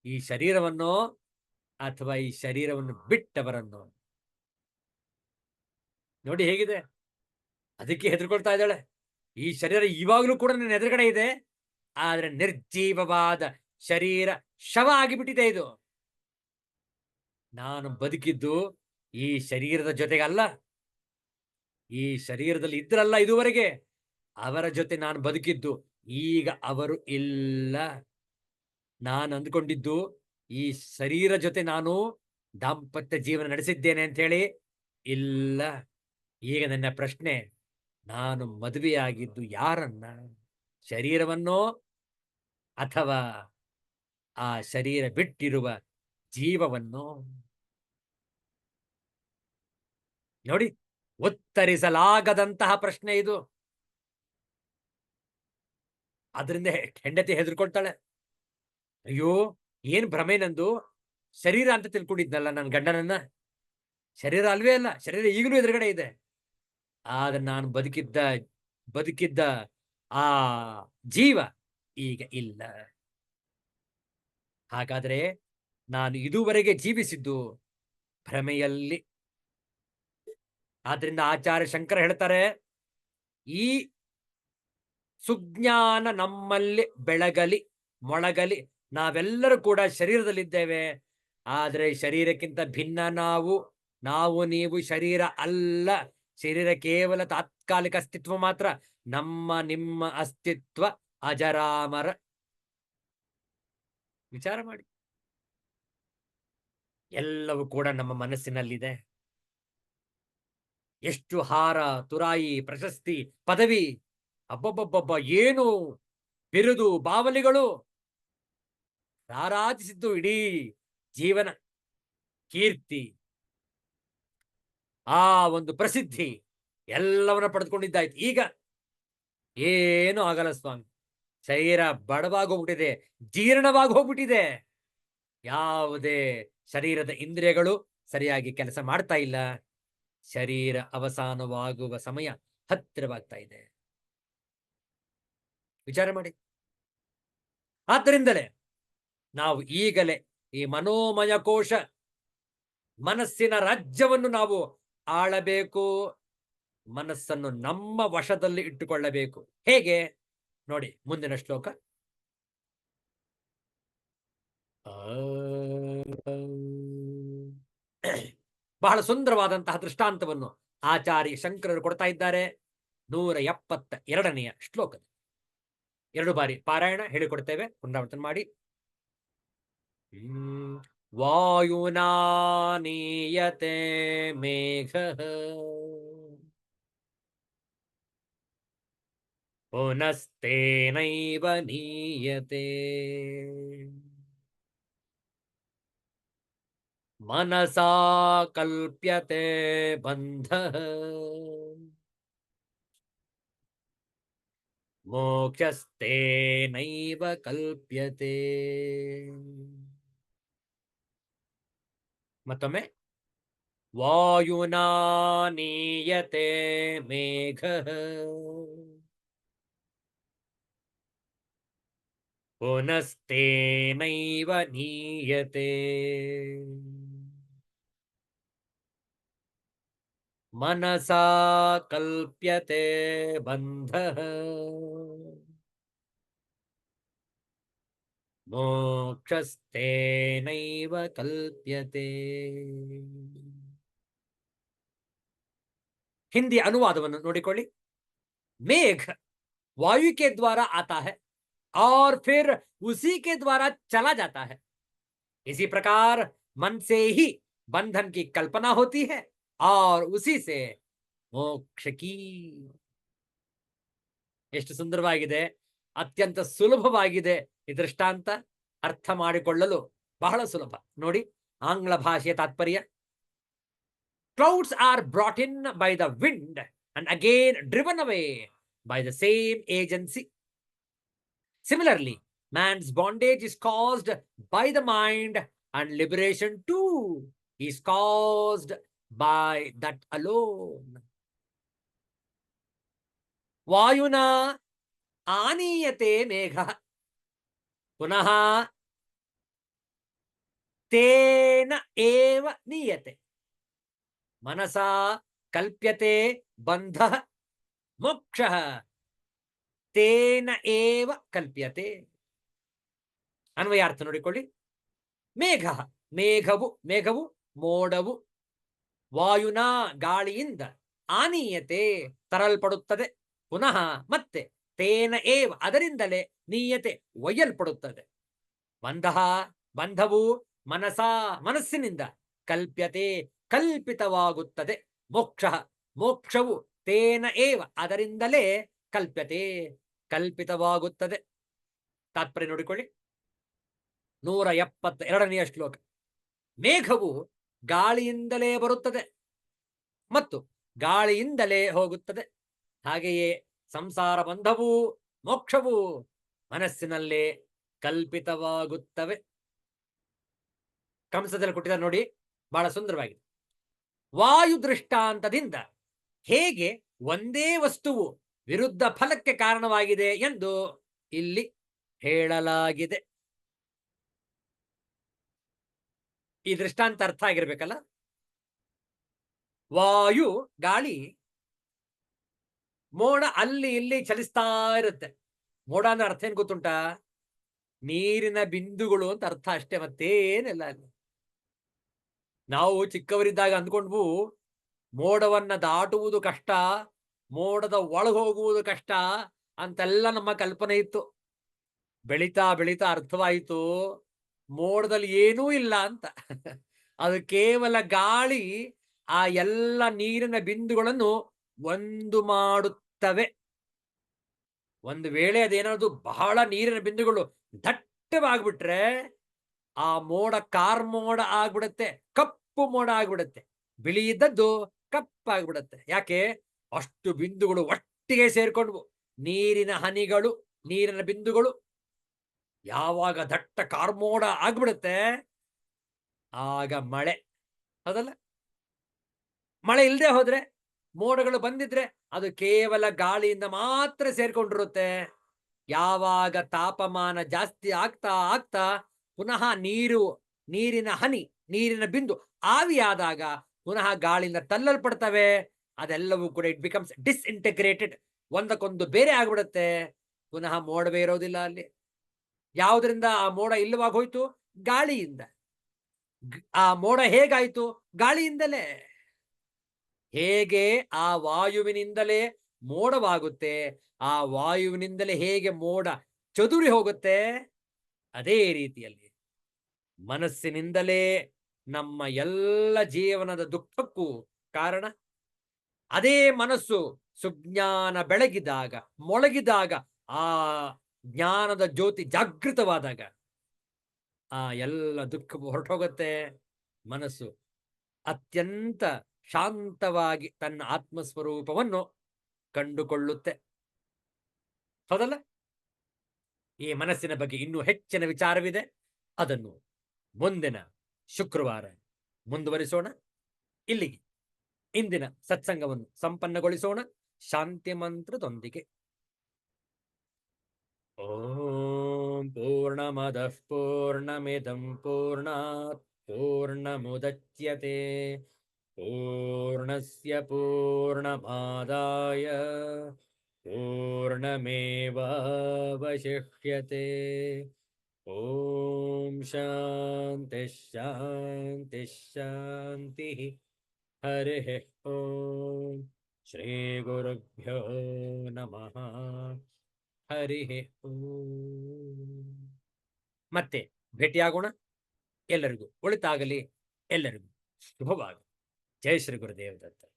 Speaker 1: ಈ ಶರೀರವನ್ನೋ ಅಥವಾ ಈ ಶರೀರವನ್ನು ಬಿಟ್ಟವರನ್ನೋ? ನೋಡಿ ಹೇಗಿದೆ, ಅದಕ್ಕೆ ಹೆದರ್ಕೊಳ್ತಾ ಇದ್ದಾಳೆ. ಈ ಶರೀರ ಇವಾಗಲೂ ಕೂಡ ನನ್ನ ಎದುರುಗಡೆ ಇದೆ, ಆದ್ರೆ ನಿರ್ಜೀವವಾದ ಶರೀರ ಶವ ಆಗಿಬಿಟ್ಟಿದೆ ಇದು. ನಾನು ಬದುಕಿದ್ದು ಈ ಶರೀರದ ಜೊತೆಗಲ್ಲ, ಈ ಶರೀರದಲ್ಲಿ ಇದ್ರಲ್ಲ ಇದುವರೆಗೆ, ಅವರ ಜೊತೆ ನಾನು ಬದುಕಿದ್ದು. ಈಗ ಅವರು ಇಲ್ಲ. ನಾನು ಅಂದ್ಕೊಂಡಿದ್ದು ಈ ಶರೀರ ಜೊತೆ ನಾನು ದಾಂಪತ್ಯ ಜೀವನ ನಡೆಸಿದ್ದೇನೆ ಅಂತ ಹೇಳಿ. ಇಲ್ಲ. ಈಗ ನನ್ನ ಪ್ರಶ್ನೆ, ನಾನು ಮದುವೆಯಾಗಿದ್ದು ಯಾರನ್ನ? ಶರೀರವನ್ನೋ ಅಥವಾ ಆ ಶರೀರ ಬಿಟ್ಟಿರುವ ಜೀವವನ್ನು? ನೋಡಿ, ಉತ್ತರಿಸಲಾಗದಂತಹ ಪ್ರಶ್ನೆ ಇದು. ಅದರಿಂದ ಹೆಂಡತಿ ಹೆದರ್ಕೊಳ್ತಾಳೆ. ಅಯ್ಯೋ, ಏನ್ ಭ್ರಮೆ ನಂದು, ಶರೀರ ಅಂತ ತಿಳ್ಕೊಂಡಿದ್ನಲ್ಲ ನನ್ನ ಗಂಡನನ್ನ. ಶರೀರ ಅಲ್ವೇ ಅಲ್ಲ, ಶರೀರ ಈಗಲೂ ಎದುರುಗಡೆ ಇದೆ. ಆದ್ರೆ ನಾನು ಬದುಕಿದ್ದ ಆ ಜೀವ ಈಗ ಇಲ್ಲ. ಹಾಗಾದ್ರೆ ನಾನು ಇದುವರೆಗೆ ಜೀವಿಸಿದ್ದು ಭ್ರಮೆಯಲ್ಲಿ. ಆದ್ರಿಂದ ಆಚಾರ್ಯ ಶಂಕರ ಹೇಳ್ತಾರೆ, ಈ ಸುಜ್ಞಾನ ನಮ್ಮಲ್ಲಿ ಬೆಳಗಲಿ ಮೊಳಗಲಿ. ನಾವೆಲ್ಲರೂ ಕೂಡ ಶರೀರದಲ್ಲಿದ್ದೇವೆ, ಆದರೆ ಶರೀರಕ್ಕಿಂತ ಭಿನ್ನ ನಾವು. ನೀವು ಶರೀರ ಅಲ್ಲ. ಶರೀರ ಕೇವಲ ತಾತ್ಕಾಲಿಕ ಅಸ್ತಿತ್ವ ಮಾತ್ರ. ನಿಮ್ಮ ಅಸ್ತಿತ್ವ ಅಜರಾಮರ. ವಿಚಾರ ಮಾಡಿ. ಎಲ್ಲವೂ ಕೂಡ ನಮ್ಮ ಮನಸ್ಸಿನಲ್ಲಿದೆ. ಎಷ್ಟು ಹಾರ ತುರಾಯಿ ಪ್ರಶಸ್ತಿ ಪದವಿ, ಅಬ್ಬಬ್ಬಬ್ಬಬ್ಬ, ಏನು ಬಿರುದು ಬಾವಲಿಗಳು, ರಾರಾಜಿಸಿದ್ದು ಇಡೀ ಜೀವನ, ಕೀರ್ತಿ, ಆ ಒಂದು ಪ್ರಸಿದ್ಧಿ ಎಲ್ಲವನ್ನ ಪಡೆದುಕೊಂಡಿದ್ದಾಯ್ತು. ಈಗ ಏನು ಆಗಲ್ಲ ಸ್ವಾಮಿ. ಶರೀರ ಬಡವಾಗಿ ಹೋಗ್ಬಿಟ್ಟಿದೆ, ಜೀರ್ಣವಾಗಿ ಹೋಗ್ಬಿಟ್ಟಿದೆ. ಯಾವುದೇ ಶರೀರದ ಇಂದ್ರಿಯಗಳು ಸರಿಯಾಗಿ ಕೆಲಸ ಮಾಡ್ತಾ ಇಲ್ಲ. ಶರೀರ ಅವಸಾನವಾಗುವ ಸಮಯ ಹತ್ತಿರವಾಗ್ತಾ ಇದೆ. ವಿಚಾರ ಮಾಡಿ. ಆದ್ದರಿಂದಲೇ ನಾವು ಈಗಲೇ ಈ ಮನೋಮಯ ಕೋಶ, ಮನಸ್ಸಿನ ರಾಜ್ಯವನ್ನು ನಾವು ಆಳಬೇಕು. ಮನಸ್ಸನ್ನು ನಮ್ಮ ವಶದಲ್ಲಿ ಇಟ್ಟುಕೊಳ್ಳಬೇಕು. ಹೇಗೆ ನೋಡಿ, ಮುಂದಿನ ಶ್ಲೋಕ. ಬಹಳ ಸುಂದರವಾದಂತಹ ದೃಷ್ಟಾಂತವನ್ನು ಆಚಾರ್ಯ ಶಂಕರರು ಕೊಡ್ತಾ ಇದ್ದಾರೆ 172ನೆಯ ಶ್ಲೋಕದ. 2 ಬಾರಿ ಪಾರಾಯಣ ಹೇಳಿಕೊಡ್ತೇವೆ, ಪುನರಾವರ್ತನೆ ಮಾಡಿ. ವಾಯುನಾ ನೀಯತೆ ಮೇಘಃ ಪುನಸ್ತೇನೈವ ನೀಯತೆ ಮನಸಾ ಕಲ್ಪ್ಯತೆ ಬಂಧಃ ಮೋಕ್ಷಸ್ಥೇನೈವ ಕಲ್ಪ್ಯತೆ. ಮತ್ತೊಮ್ಮೆ, ವಾಯುನಾ ನೀಯತೆ ಮೇಘಃ ಪುನಸ್ತೇನೈವ ನೀಯತೆ. ಮನಸಾ ಕಲ್ಪ್ಯತೆ ಬಂಧಃ ಮೋಕ್ಷಸ್ಥೇನೈವ ಕಲ್ಪ್ಯತೆ. ಹಿಂದಿ ಅನುವಾದವನ್ನು ನೋಡಿಕೊಳ್ಳಿ. मेघ वायु के द्वारा आता है और फिर उसी के द्वारा चला जाता है. इसी प्रकार मन से ही बंधन की कल्पना होती है और उसी से मोक्ष की. ಎಷ್ಟು ಸುಂದರವಾಗಿದೆ, ಅತ್ಯಂತ ಸುಲಭವಾಗಿದೆ ಈ ದೃಷ್ಟಾಂತ. ಅರ್ಥ ಮಾಡಿಕೊಳ್ಳಲು ಬಹಳ ಸುಲಭ. ನೋಡಿ, ಆಂಗ್ಲ ಭಾಷೆಯ ತಾತ್ಪರ್ಯ: clouds are brought in by the wind and again driven away by the same agency. Similarly, man's bondage is caused by the mind and liberation too is caused by that alone. Vayuna aniyate megha punah tena eva niyate. मनसा कल्प्यते बंधः मोक्षः तेन एव कल्प्यते. ಅನ್ವಯಾರ್ಥ ನೋಡಿಕೊಳ್ಳಿ. ಮೇಘ, ಮೇಘವು ಮೋಡವು, ವಾಯುನ ಗಾಳಿಯಿಂದ, ಆನೀಯತೆ ತರಲ್ಪಡುತ್ತದೆ, ಪುನಃ ಮತ್ತೆ, ತೇನ ಏವ ಅದರಿಂದಲೇ, ನೀಯತೆ ಒಯ್ಯಲ್ಪಡುತ್ತದೆ, ಬಂಧವು ಮನಸ್ಸಿನಿಂದ, ಕಲ್ಪ್ಯತೆ ಕಲ್ಪಿತವಾಗುತ್ತದೆ, ಮೋಕ್ಷವು ತೇನ ಏವ ಅದರಿಂದಲೇ, ಕಲ್ಪ್ಯತೆ ಕಲ್ಪಿತವಾಗುತ್ತದೆ. ತಾತ್ಪರ್ಯ ನೋಡಿಕೊಳ್ಳಿ. 172ನೇ ಶ್ಲೋಕ. ಮೇಘವು ಗಾಳಿಯಿಂದಲೇ ಬರುತ್ತದೆ ಮತ್ತು ಗಾಳಿಯಿಂದಲೇ ಹೋಗುತ್ತದೆ. ಹಾಗೆಯೇ ಸಂಸಾರ ಬಂಧವು ಮೋಕ್ಷವು ಮನಸ್ಸಿನಲ್ಲೇ ಕಲ್ಪಿತವಾಗುತ್ತವೆ. ಕಂಸದಲ್ಲಿ ಕೊಟ್ಟಿದ್ದಾರೆ ನೋಡಿ, ಬಹಳ ಸುಂದರವಾಗಿದೆ. ವಾಯು ದೃಷ್ಟಾಂತದಿಂದ ಹೇಗೆ ಒಂದೇ ವಸ್ತುವು ವಿರುದ್ಧ ಫಲಕ್ಕೆ ಕಾರಣವಾಗಿದೆ ಎಂದು ಇಲ್ಲಿ ಹೇಳಲಾಗಿದೆ. ಈ ದೃಷ್ಟಾಂತ ಅರ್ಥ ಆಗಿರ್ಬೇಕಲ್ಲ. ವಾಯು ಗಾಳಿ, ಮೋಡ ಅಲ್ಲಿ ಇಲ್ಲಿ ಚಲಿಸ್ತಾ ಇರುತ್ತೆ. ಮೋಡ ಅಂದ್ರೆ ಅರ್ಥ ಏನ್ ಗೊತ್ತುಂಟಾ? ನೀರಿನ ಬಿಂದುಗಳು ಅಂತ ಅರ್ಥ ಅಷ್ಟೇ, ಮತ್ತೇನಿಲ್ಲ. ಅಲ್ಲಿ ನಾವು ಚಿಕ್ಕವರಿದ್ದಾಗ ಅಂದ್ಕೊಂಡ್ವು ಮೋಡವನ್ನ ದಾಟುವುದು ಕಷ್ಟ, ಮೋಡದ ಒಳಗೆ ಹೋಗುವುದು ಕಷ್ಟ ಅಂತೆಲ್ಲ ನಮ್ಮ ಕಲ್ಪನೆ ಇತ್ತು. ಬೆಳೀತಾ ಬೆಳೀತಾ ಅರ್ಥವಾಯಿತು ಮೋಡದಲ್ಲಿ ಏನೂ ಇಲ್ಲ ಅಂತ. ಅದು ಕೇವಲ ಗಾಳಿ ಆ ಎಲ್ಲ ನೀರಿನ ಬಿಂದುಗಳನ್ನು ಒಂದು ಮಾಡುತ್ತವೆ. ಒಂದು ವೇಳೆ ಅದೇನಾದ್ರು ಬಹಳ ನೀರಿನ ಬಿಂದುಗಳು ದಟ್ಟವಾಗ್ಬಿಟ್ರೆ ಆ ಮೋಡ ಕಾರ್ಮೋಡ ಆಗ್ಬಿಡುತ್ತೆ, ಕಪ್ಪು ಮೋಡ ಆಗ್ಬಿಡುತ್ತೆ. ಬಿಳಿ ಇದ್ದದ್ದು ಕಪ್ಪಾಗ್ಬಿಡುತ್ತೆ. ಯಾಕೆ? ಅಷ್ಟು ಬಿಂದುಗಳು ಒಟ್ಟಿಗೆ ಸೇರ್ಕೊಂಡ್ವು. ನೀರಿನ ಹನಿಗಳು, ನೀರಿನ ಬಿಂದುಗಳು ಯಾವಾಗ ದಟ್ಟ ಕಾರ್ಮೋಡ ಆಗ್ಬಿಡುತ್ತೆ ಆಗ ಮಳೆ. ಹೌದಲ್ಲ? ಮಳೆ ಇಲ್ಲದೆ ಹೋದ್ರೆ, ಮೋಡಗಳು ಬಂದಿದ್ರೆ ಅದು ಕೇವಲ ಗಾಳಿಯಿಂದ ಮಾತ್ರ ಸೇರ್ಕೊಂಡಿರುತ್ತೆ. ಯಾವಾಗ ತಾಪಮಾನ ಜಾಸ್ತಿ ಆಗ್ತಾ ಆಗ್ತಾ ಪುನಃ ನೀರಿನ ಹನಿ, ನೀರಿನ ಬಿಂದು ಆವಿಯಾದಾಗ ಪುನಃ ಗಾಳಿಯಿಂದ ತಲ್ಲಲ್ಪಡ್ತವೆ. ಅದೆಲ್ಲವೂ ಕೂಡ ಇಟ್ ಬಿಕಮ್ಸ್ ಡಿಸ್ಇಂಟಿಗ್ರೇಟೆಡ್, ಒಂದಕ್ಕೊಂದು ಬೇರೆ ಆಗ್ಬಿಡುತ್ತೆ. ಪುನಃ ಮೋಡವೇ ಇರೋದಿಲ್ಲ ಅಲ್ಲಿ. ಯಾವುದರಿಂದ ಆ ಮೋಡ ಇಲ್ಲವಾಗಿ ಹೋಯ್ತು? ಗಾಳಿಯಿಂದ. ಆ ಮೋಡ ಹೇಗಾಯ್ತು? ಗಾಳಿಯಿಂದಲೇ. ಹೇಗೆ ಆ ವಾಯುವಿನಿಂದಲೇ ಮೋಡವಾಗುತ್ತೆ, ಆ ವಾಯುವಿನಿಂದಲೇ ಹೇಗೆ ಮೋಡ ಚದುರಿ ಹೋಗುತ್ತೆ, ಅದೇ ರೀತಿಯಲ್ಲಿ ಮನಸ್ಸಿನಿಂದಲೇ ನಮ್ಮ ಎಲ್ಲ ಜೀವನದ ದುಃಖಕ್ಕೂ ಕಾರಣ. ಅದೇ ಮನಸ್ಸು ಸುಜ್ಞಾನ ಬೆಳಗಿದಾಗ, ಮೊಳಗಿದಾಗ, ಆ ಜ್ಞಾನದ ಜ್ಯೋತಿ ಜಾಗೃತವಾದಾಗ ಆ ಎಲ್ಲ ದುಃಖವು ಹೊರಟೋಗುತ್ತೆ. ಮನಸ್ಸು ಅತ್ಯಂತ ಶಾಂತವಾಗಿ ತನ್ನ ಆತ್ಮಸ್ವರೂಪವನ್ನು ಕಂಡುಕೊಳ್ಳುತ್ತೆ. ಹೌದಲ್ಲ? ಈ ಮನಸ್ಸಿನ ಬಗ್ಗೆ ಇನ್ನೂ ಹೆಚ್ಚಿನ ವಿಚಾರವಿದೆ. ಅದನ್ನು ಮುಂದಿನ ಶುಕ್ರವಾರ ಮುಂದುವರಿಸೋಣ. ಇಲ್ಲಿಗೆ ಇಂದಿನ ಸತ್ಸಂಗವನ್ನು ಸಂಪನ್ನಗೊಳಿಸೋಣ ಶಾಂತಿ ಮಂತ್ರದೊಂದಿಗೆ. ಓಂ ಪೂರ್ಣಮದಃ ಪೂರ್ಣಮಿದಂ ಪೂರ್ಣಾತ್ ಪೂರ್ಣಮುದಚ್ಯತೆ ಪೂರ್ಣಸ್ಯ ಪೂರ್ಣಮಾದಾಯ ಪೂರ್ಣಮೇವಾವಶಿಷ್ಯತೆ. ಓಂ ಶಾಂತಿ ಶಾಂತಿ ಶಾಂತಿ. ಹರಿ ಓಂ. ಶ್ರೀ ಗುರುಭ್ಯೋ ನಮಃ. ಹರಿ ಓಂ. ಮತ್ತೆ ಭೇಟಿಯಾಗೋಣ. ಎಲ್ಲರಿಗೂ ಒಳಿತಾಗಲಿ. ಎಲ್ಲರಿಗೂ ಶುಭವಾಗಲಿ. ಜೈ ಶ್ರೀ ಗುರುದೇವ ದತ್ತ.